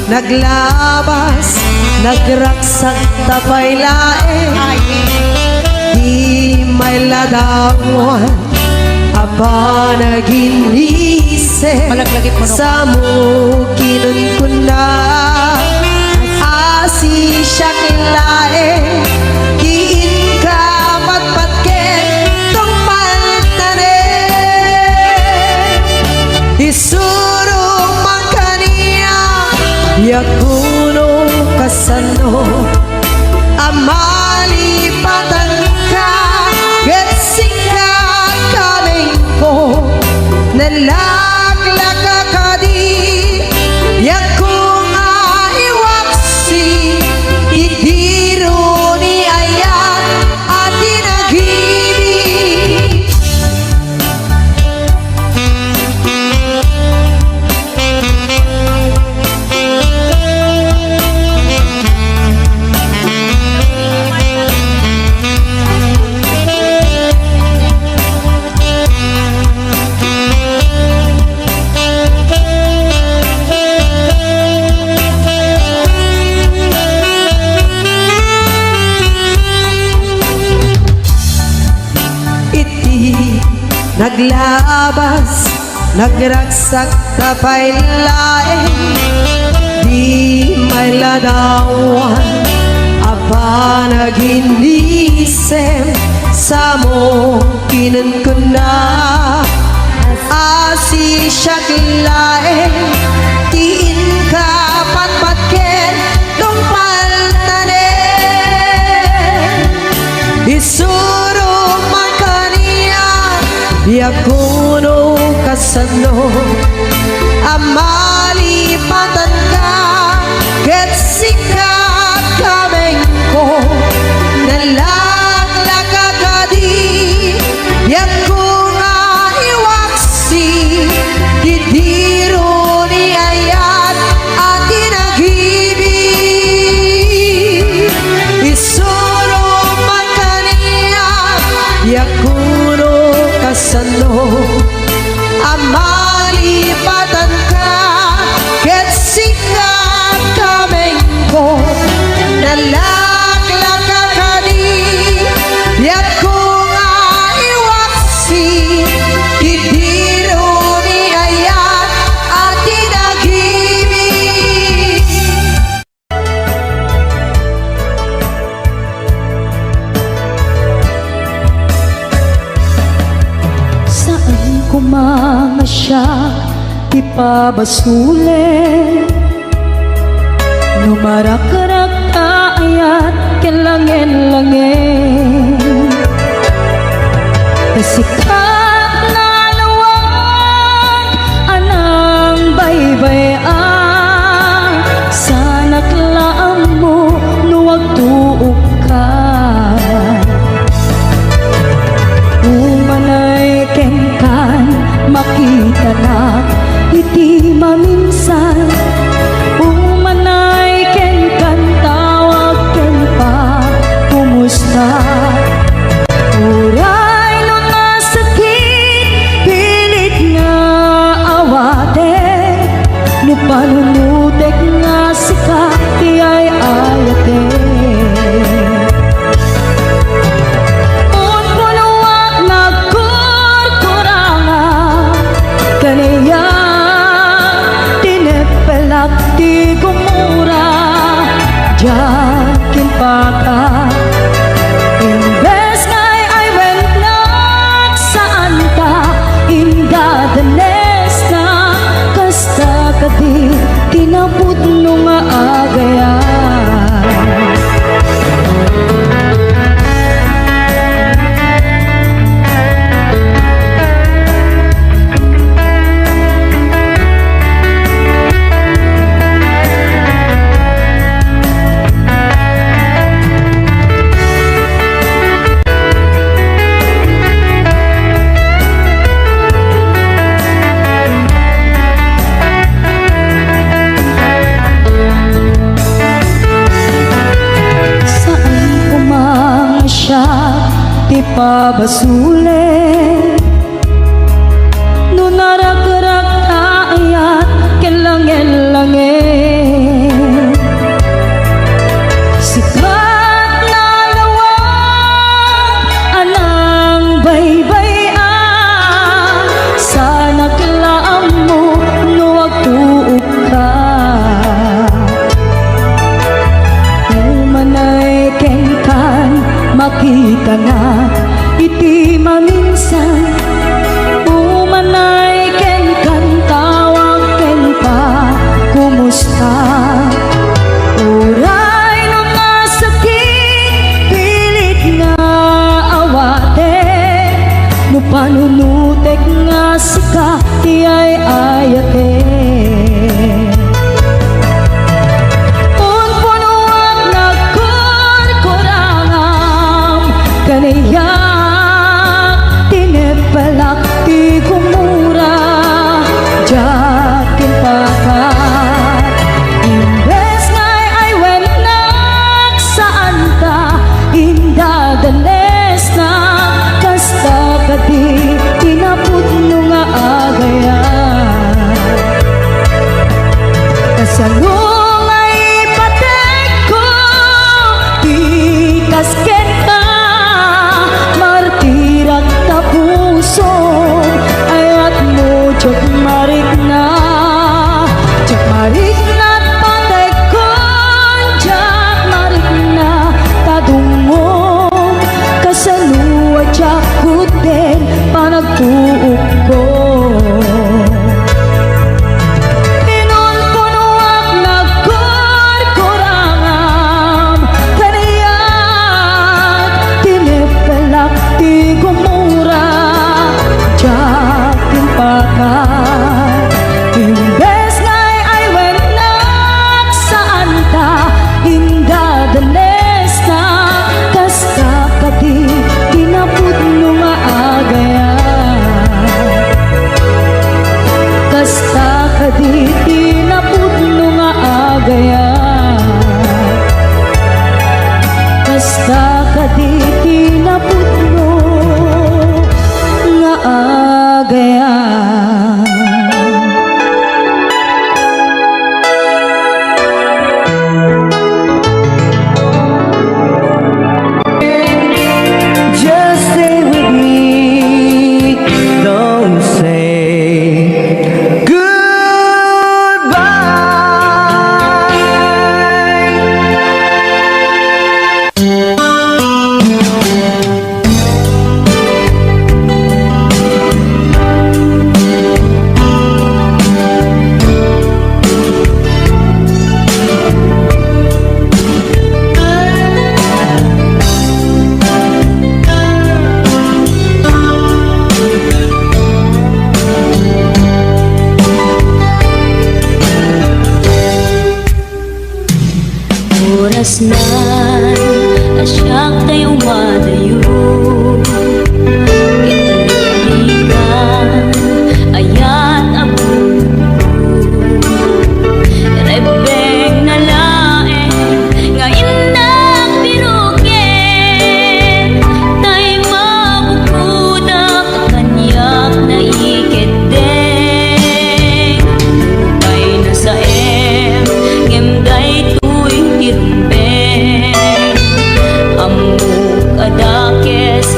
naglabas nagraksak tapay lae di may ladawan aba naginisip sa mukinon ko na asi siya kilae diin ka patpatken tong paltare isuro makaniya yakuno kasano amali patangka getsika kaming ko nalaglaka kadi yakung aiwaksi idiro ni ayan at inagibig naglabas nagraksak tapay lae di may ladawan apa naginisip Samo kinan ko na asi siya kilae tiin ka patpatken dong paltane isuro man kaniya yakuno kasano amali patan ka ket sikat kameng ko nalaglakakadi yaku nga iwaksi didiro ni ayat at inagibig isuro man kaniya yakuno kasano amalipatan ka ket sikat kameng ko nalaglakakadi yaku nga iwaksi didiro ni ayat at inagibig Saan ko mga siya ipabasule Numarak-rak ayat kelangin-langin Kasikat na lawag anang baybayan Sa naklaan mo nuwag tuog ka Umanay kengkan makita na iti maminsan Umanay kengkan tawag ken pa kumusta Uray no nasakit pilit nga awate No panunutek nga sikat ti ay ayate Kaniya tinepelak di gumura Jakin paka Imbes ngay ay wentlak saan ta Indadanes na Kasta kadi tinapod no nga agayan Pabasule Nunarak-rak ayat kelangin-langin Sikat na lawag anang baybayan Sa naklaan mo nuwag tuog ka Umanay kengkan makita na iti maminsan Umanay ken kan tawag ken pa kumusta Uray no nasakit pilit nga awate No panunutek nga sika ti ay ayate Kaniya oras na asyak tayo madayo. Inuligan ayat abong rebeng na laeng ngayon na pirugen tay mabukuda kakanyak na iketeng lupay na sa ngemday tuy tirumbeng amuk adakes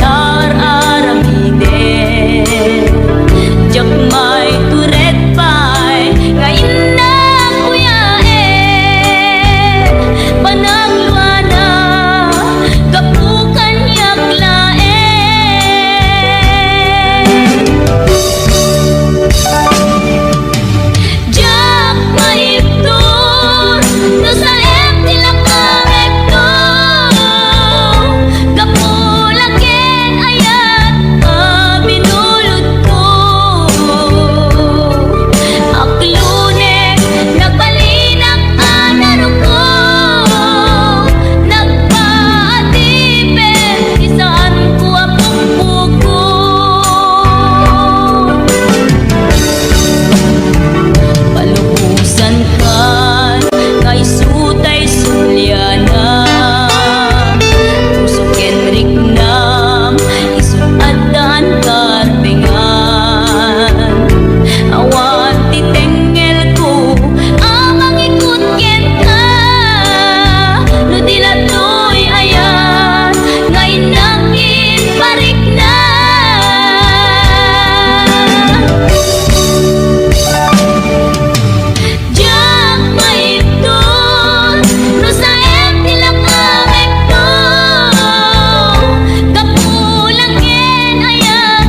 tar aramiden jak may turet pay ngayon na kuyaen panagluana kapukan yaklaen jak maiptur no sa tila kamekto kapulaken ayat binulod ko aklunek nagbalinak anaro ko nagpaatipin isaan ko apong bukod palubusan kan kay sutay sulyana puso kenrik nam isut adan karpengan awan titengel ko amang ikut ken ka no dilatoy ayan ngay nakin parik na jak maipton no sa tila kamekto kapulaken ayat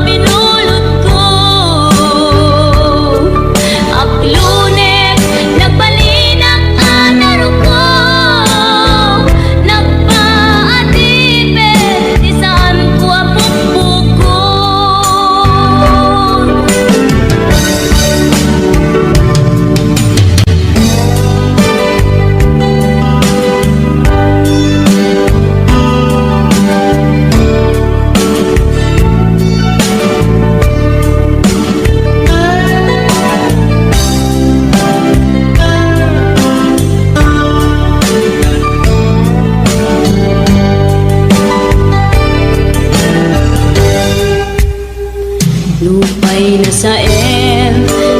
binulod ko aklunek nagbalinak anaro ko nagpaatipin isaan ko apong bukod lupay na sa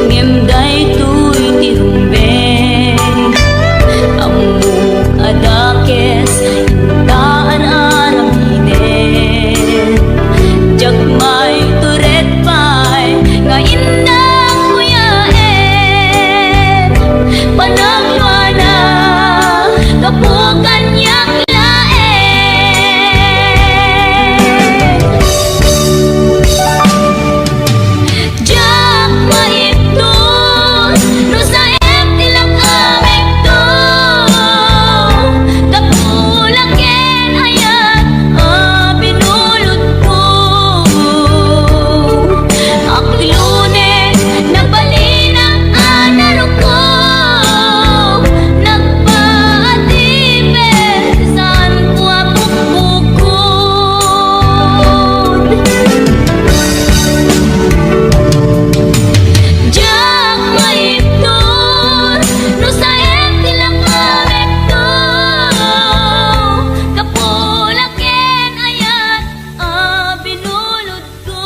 ngemday tuy tirumbeng amuk adakes intaan aramiden jak may turet pay ngayon na kuyaen panagluana kapukan yaklaen jak maipton no sa tila kamekto kapulaken ayat binulod ko aklunek nagbalinak anaro ko nagpaatipin saan ko apong bukod jak maipton no sa tila kamekto kapulaken ayat binulod ko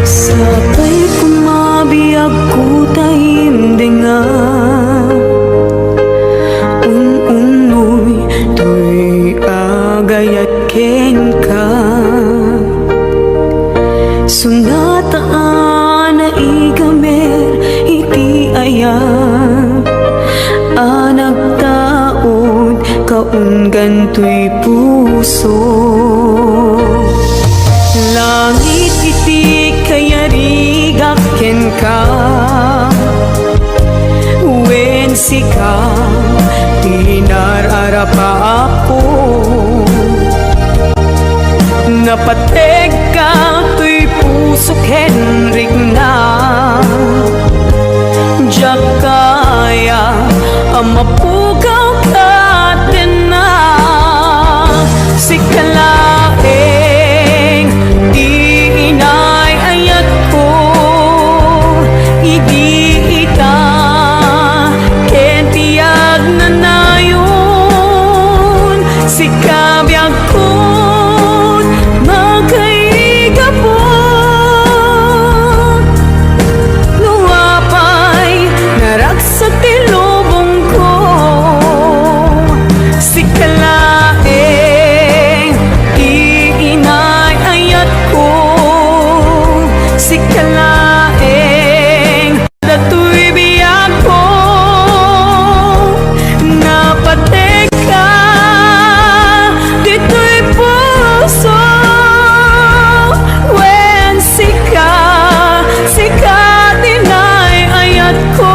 sabay kumabiyag ko taimdengan unoy tuy agayat ken ka sunataan na igamer iti ayat anak tao kaunggan to'y puso. Langit iti kayarigak ken ka, wen sika tinararapa ako. Napateg ka to'y puso Henrik na, diyak kaya amapugaw ka din na. Si kalaeng di inay ayat ko, idi ita ken tiyag na nayon. Si kabiyag ko magkaigapon, luwapay naragsak ti lubong ko. Si kalaeng iinay ayat ko, si kalaeng dato'y biyag ko. Napateg ka dito'y puso, wen sika dinay ayat ko.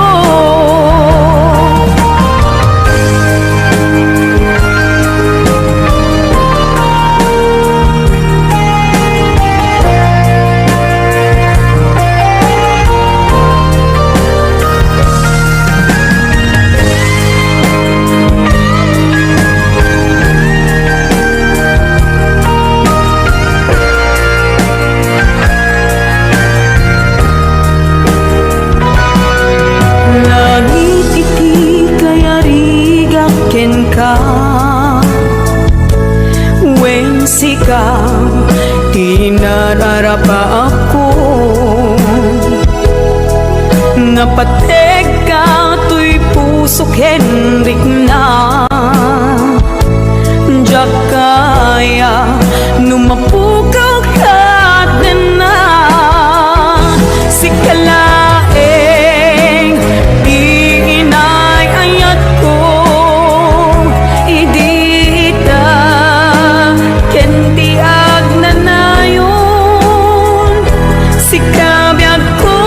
Langit iti kayarigak ken ka, wen sika tinararapa ako. Napateg ka to'y puso Henrik na, diyak kaya numapugaw ka din na. Si kalaeng iinay ayat ko, idi ita ken tiyag na nayon. Si kabiyag ko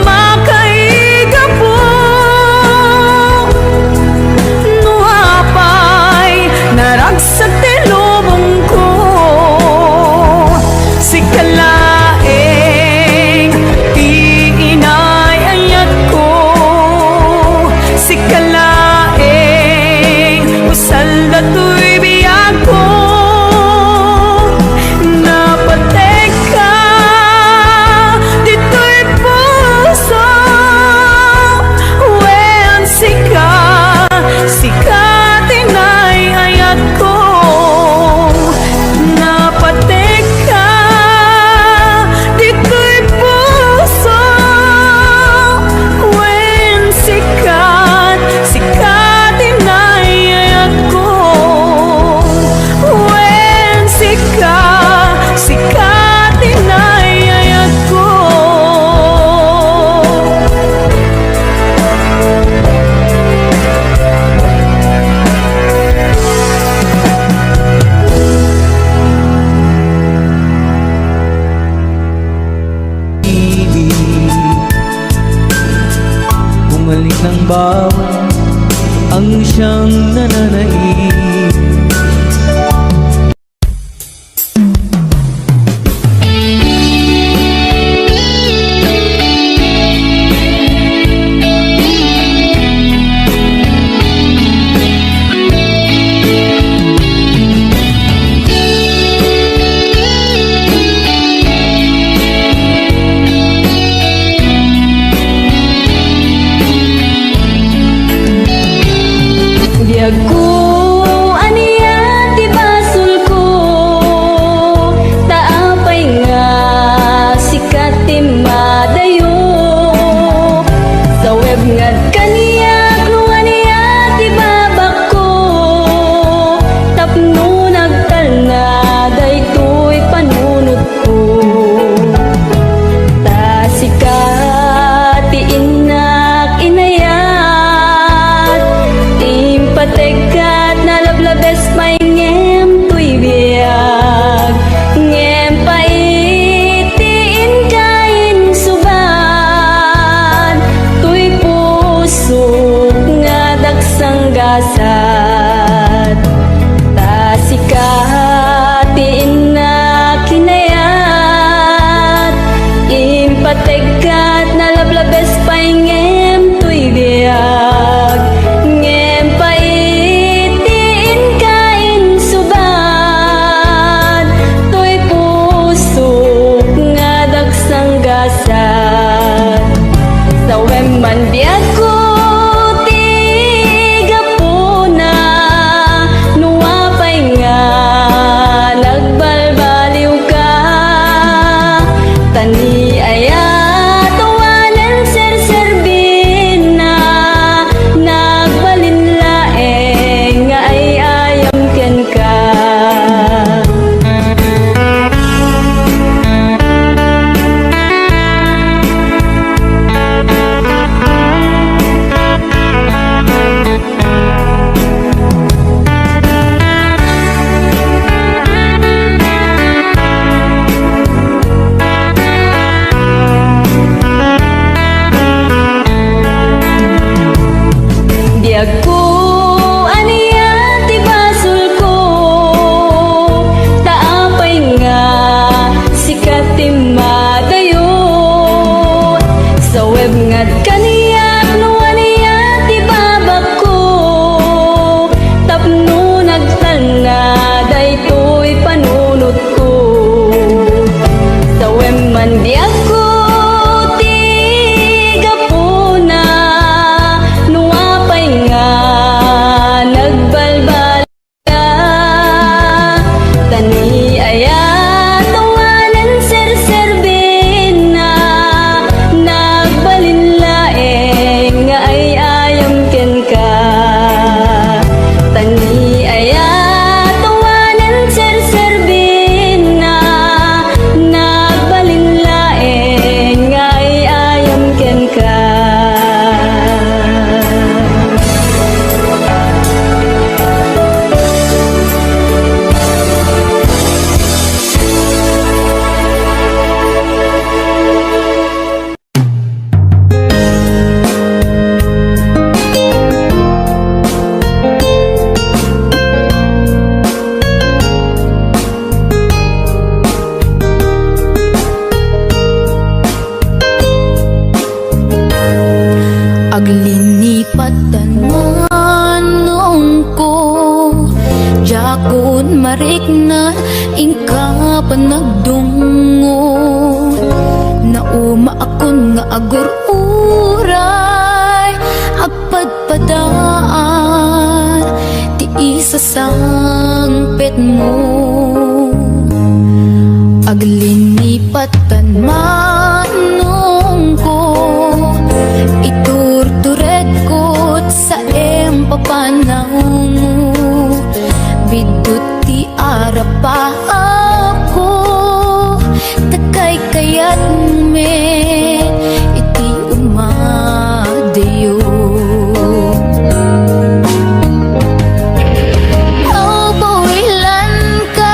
makaigapon, nuapay naragsak ti lubong ko. Si kalaeng iinay ayat ko, si kalaeng usal dato'y biyag ko. Napateg ka dito'y puso, wen sika tinay ayat ko. Napateg ka dito'y puso, wen sika tinay ayat ko. Wen sika tinay ayat ko. ibig. Bumalik ng bawat ang siyang nananaig. Diag ko aniya ti basul ko, taapay nga sikat ti madayo. Sa web nga kaniya no aniya ti babak ko, tapno nagtalna daytoy panunod ko. Ta sikat ti inak inayat, impateg ka sanggasat tasikatiin na kinayat impategkat na lablabes paingem tuy biyag ngem paitiin kain subad tuy pusok nga dagsang gasat sawem man biag ko tiga puna nuwapay nga nagbalbaliw ka tani ayat tawanan serserbin na nagbalinlaeng nga ay ayam ken ka Diag ko aniya ti basul ko taapay nga sikat ti madayon sa web nga kaniyak no aniya ti babak ko tapno nagtana daytoy panunot ko sa web man diag ko tiga puna nuwapay nga nagbalbal ka tani ayat tawanan serserbin na nagbalinlaeng nga ay ayam ken ka tani ayat tawanan serserbin na nagbalinlaeng nga ay ayam ken ka Aglinipat manong ko Jakon marik na ingka panagdungo Nauma akon nga agur-uray Agpadpadaan Ti isa sangpet mo Aglinipatan manong ko Iturturet ko sa empapanaw mo Bidot ti arapa ako Takay kayat me iti umadayo Aubawilan ka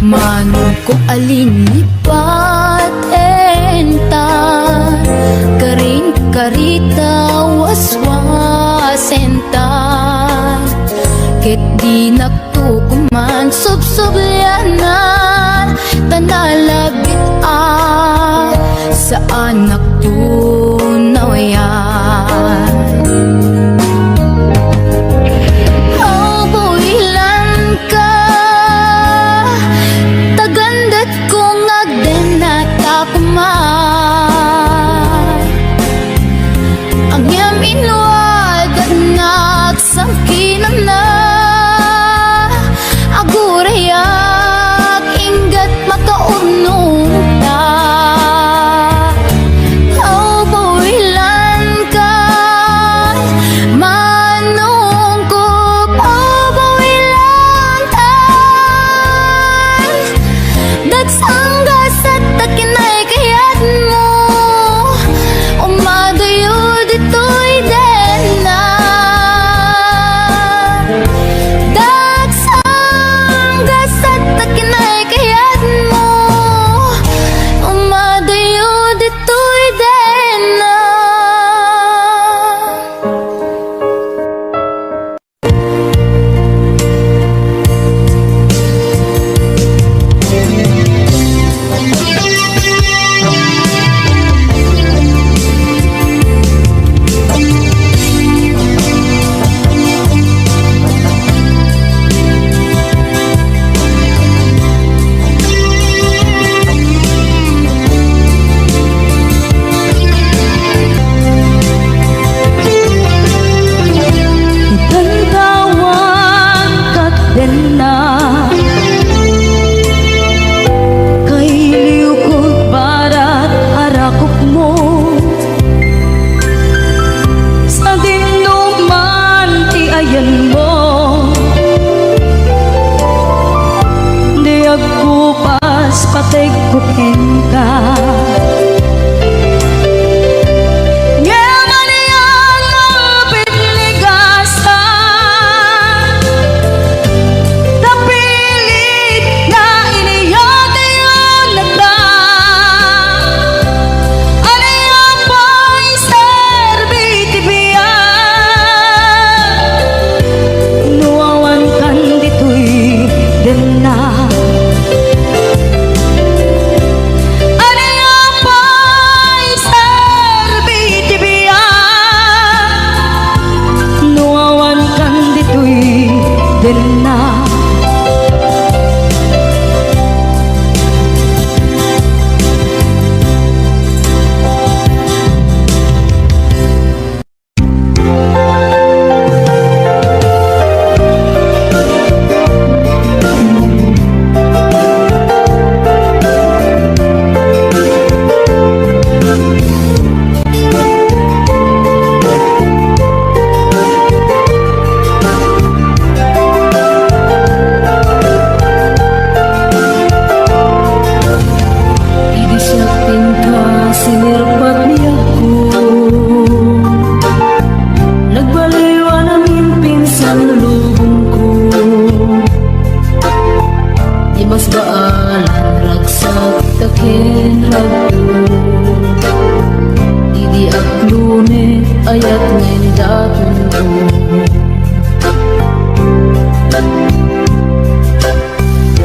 Manong ko alinipat entar Karing karita waswas entar Ket di naktukuman subsubyanan Tanalabit sa anak tunaw yan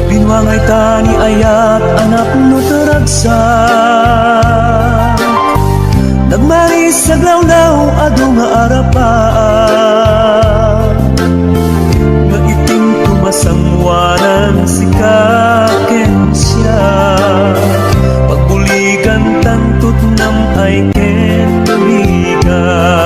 Binwangay tani ayat anak no taragsak Nagmaris sa glawlaw ado nga arapaan Nga iting tumasangwanan si kakensya Pagbuligan tantut nam ay ken buligan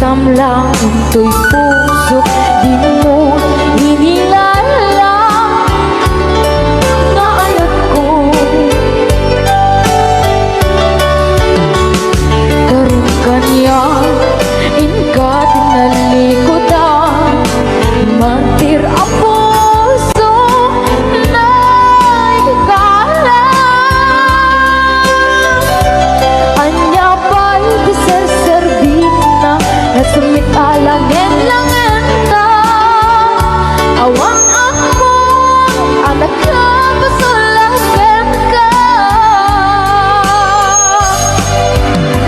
Damlang to'y puso, di mo hinilala na ayat ko. Karon kanya inka tinalikodan, mantir ang puso na ikala. Anya ba'y biser-serbin na nasumit alangin langin na awang ako anak na basulagan ka.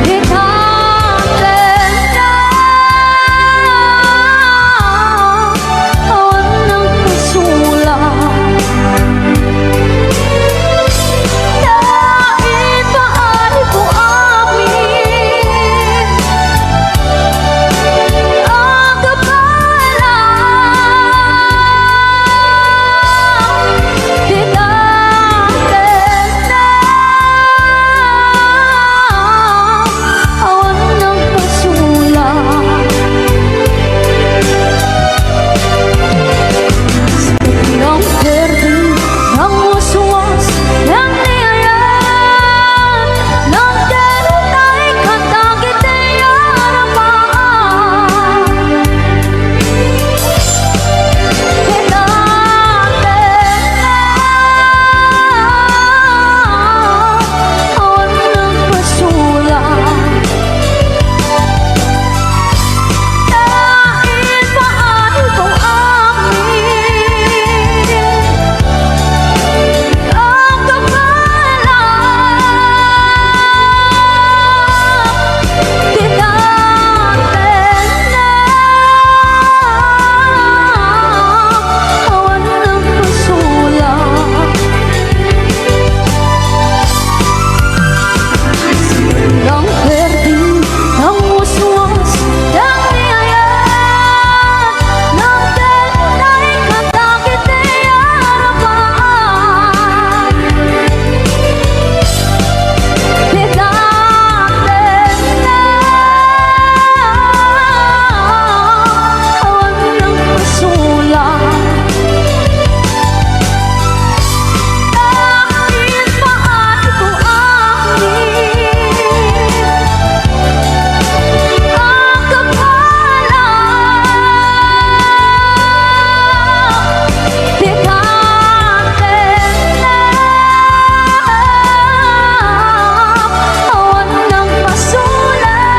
Dinangin na awan ng kasulang dahil paano ko amin ang kapalang. Dinangin na awan ng kasulang ng verde, ng waswas, ng niyayan, ng derutay katagit ay harapan. Dinangin na awan ng kasulang dahil paano kung amin ang kapalang. Dinangin na awan ng kasulang ng verde, ng waswas, ng niyayan, ng derutay katagit ay harapan. Dinangin na awan ng kasulang dahil paano ko amin ang kapalang. Dinangin na awan ng kasulang.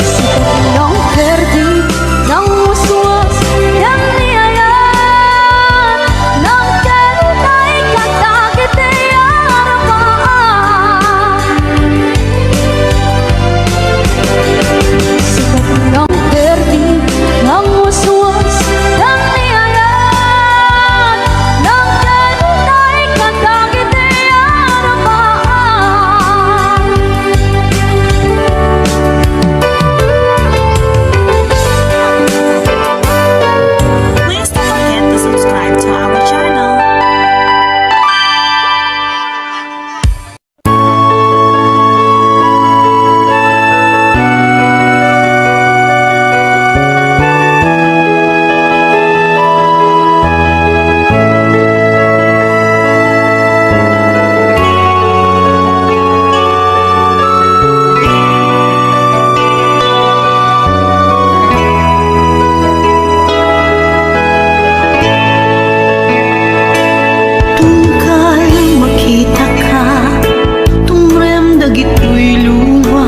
Sikat ng verde, ng waswas, ng niyayan, ng derutay katagit ay harapan. Sikat ng verde, ng waswas, ng niyayan, ng derutay katagit ay harapan. Please don't forget to subscribe to our channel. Tungkal makita ka, tumrem dagito'y luwa.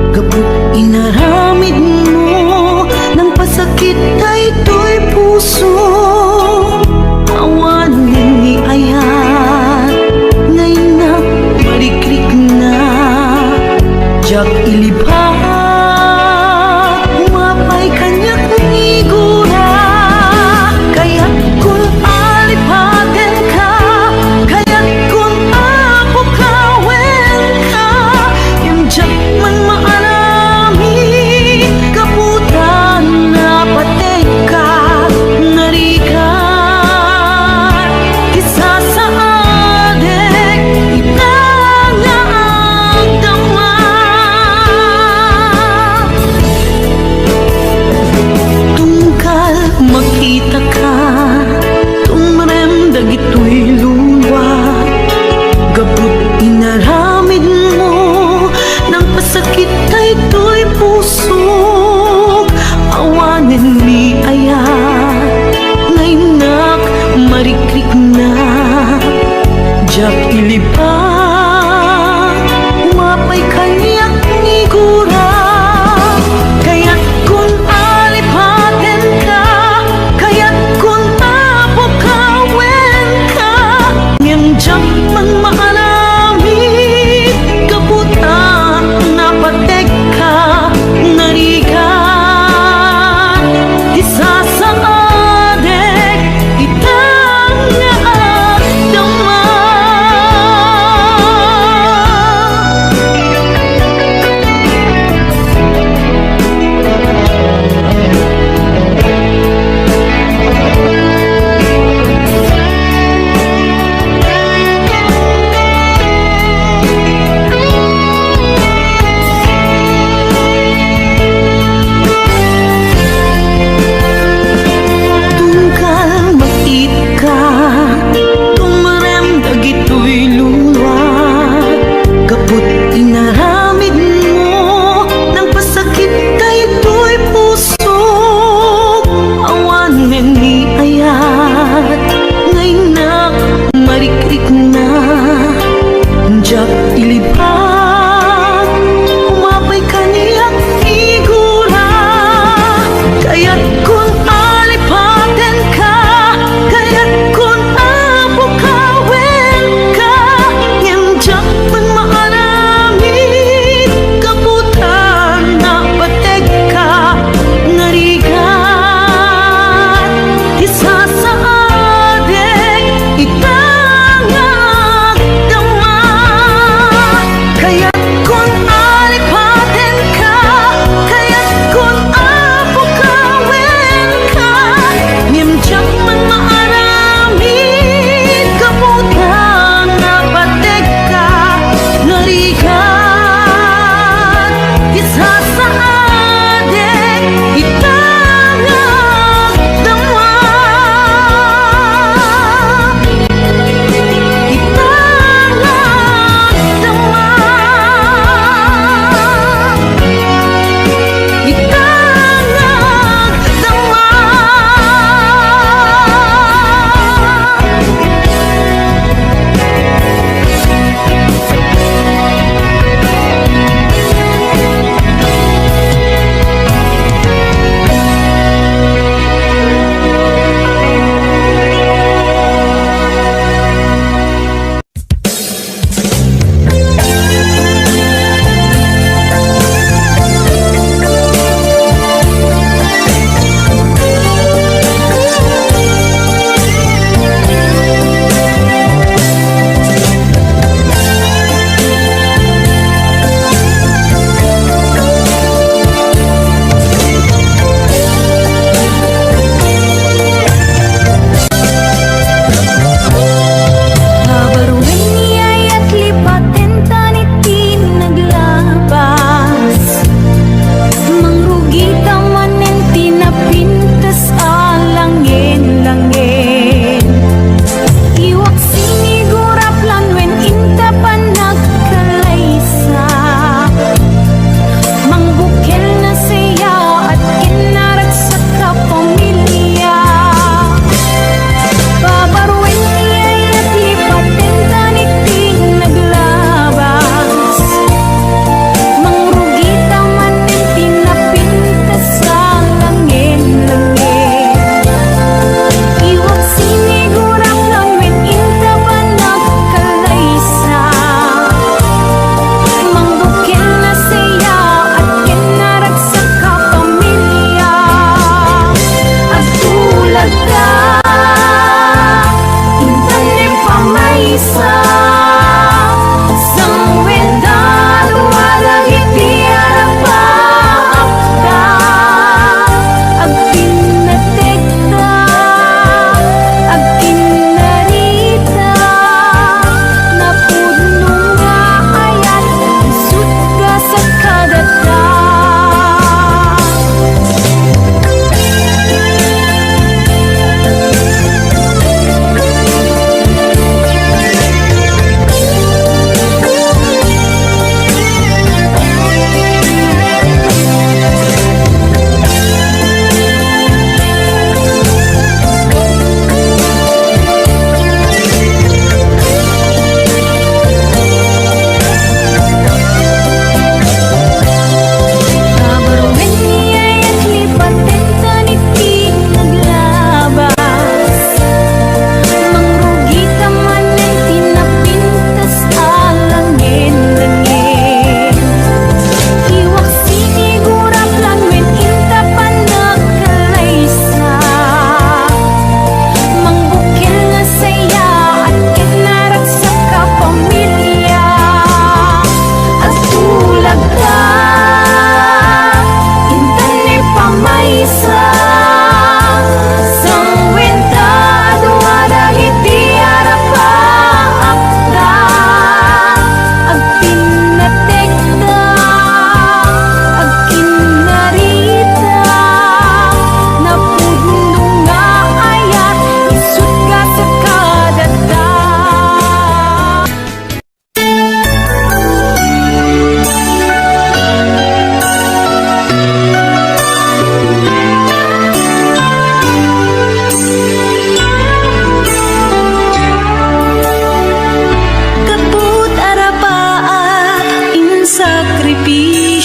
Gabot inaramid mo, ng pasakit ay to'y puso. Awan ni ayat, ngayon na marikrik na. Jak ilibhat, umapay kanyak nigura. Kaya't kung alipatin ka, kaya't kung apukawin ka, yung jak man maarami, kaputan na patay ka, narikat, isa sa adik, itang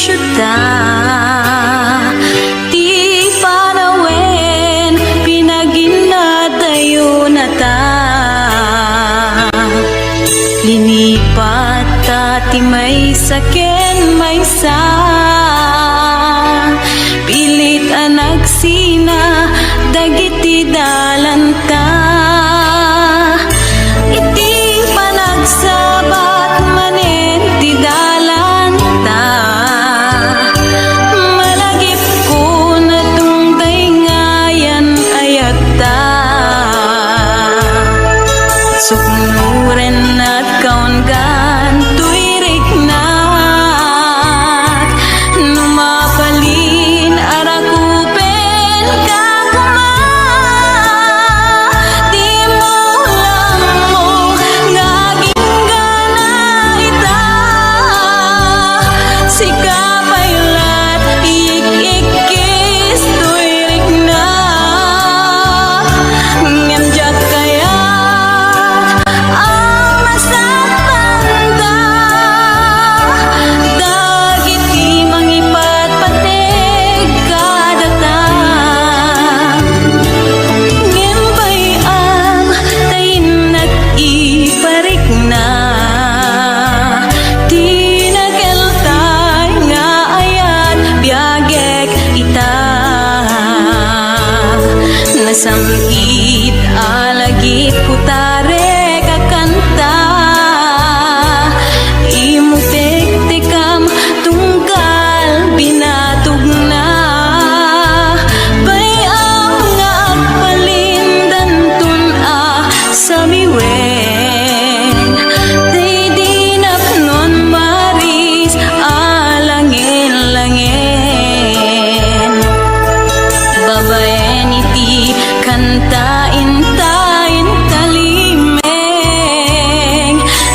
syuta ti parawen pinaginadayo na ta linipat ta ti may saken may sa pilit anagsina dagiti dalanta iti panagsabat manen ti dalanta malagip ko na tungtay ngayan ayata suknuren at kaungan tuirik na numapalin arakupen kakuma di mo lang mo ngaging gana ita sikapaylat ikikis tuirik na ngemjak kaya ang masapanda dagiti mangipat pateg kadata ngembay ang tayin nag-iparik na tinageltay nga ayat biyagek ita nasamit alagip putare kakanta imutek-tekam tunggal binatog na bayang nga agpalindan tun sa miwen day di napnon maris alangin-langin babaen iti kantain tayin talimeng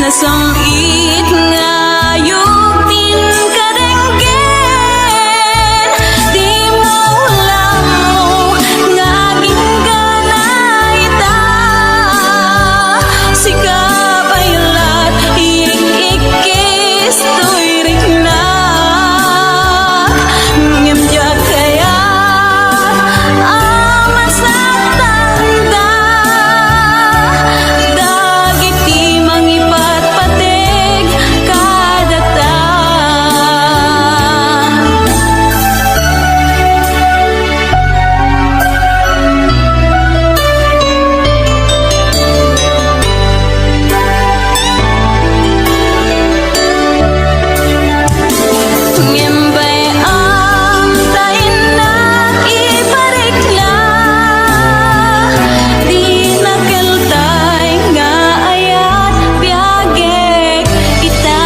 nasangit nga yugtin kadenggen di mo lang mo ngaging gana ita sikapaylat ikikis tuirik na ngemjak kaya ang masatanda dagiti mangipat pateg kadata ngembay ang tayin na iparik na di nakeltay nga ayat biyagek ita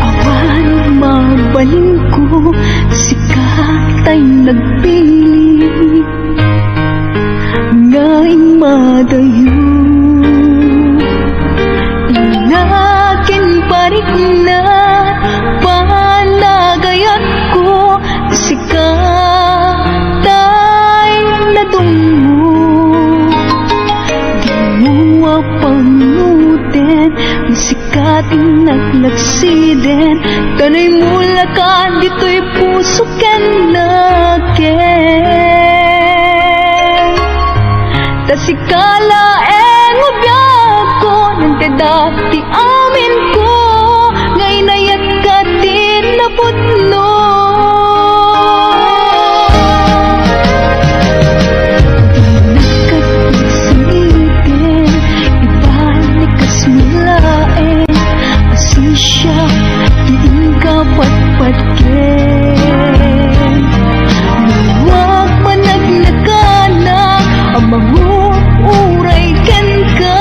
Awan mabaling ko sikat ay nagpili ngayon madayo inakin parik na panagayat ko sikat ay nadungo di mo panutin ang sikating naglaksiden kanay mula ka dito'y puso ken naken tasikala ubyak ko nang kadati amin ko ngay nayat ka din naputno Nagkatisitin ibalik kasmulain asisya diin ka patpatken huwag managnakanak ang mga uray ken ka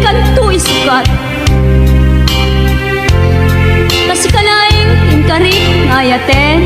kanto isukat. Kasi kalaing inkari ngayaten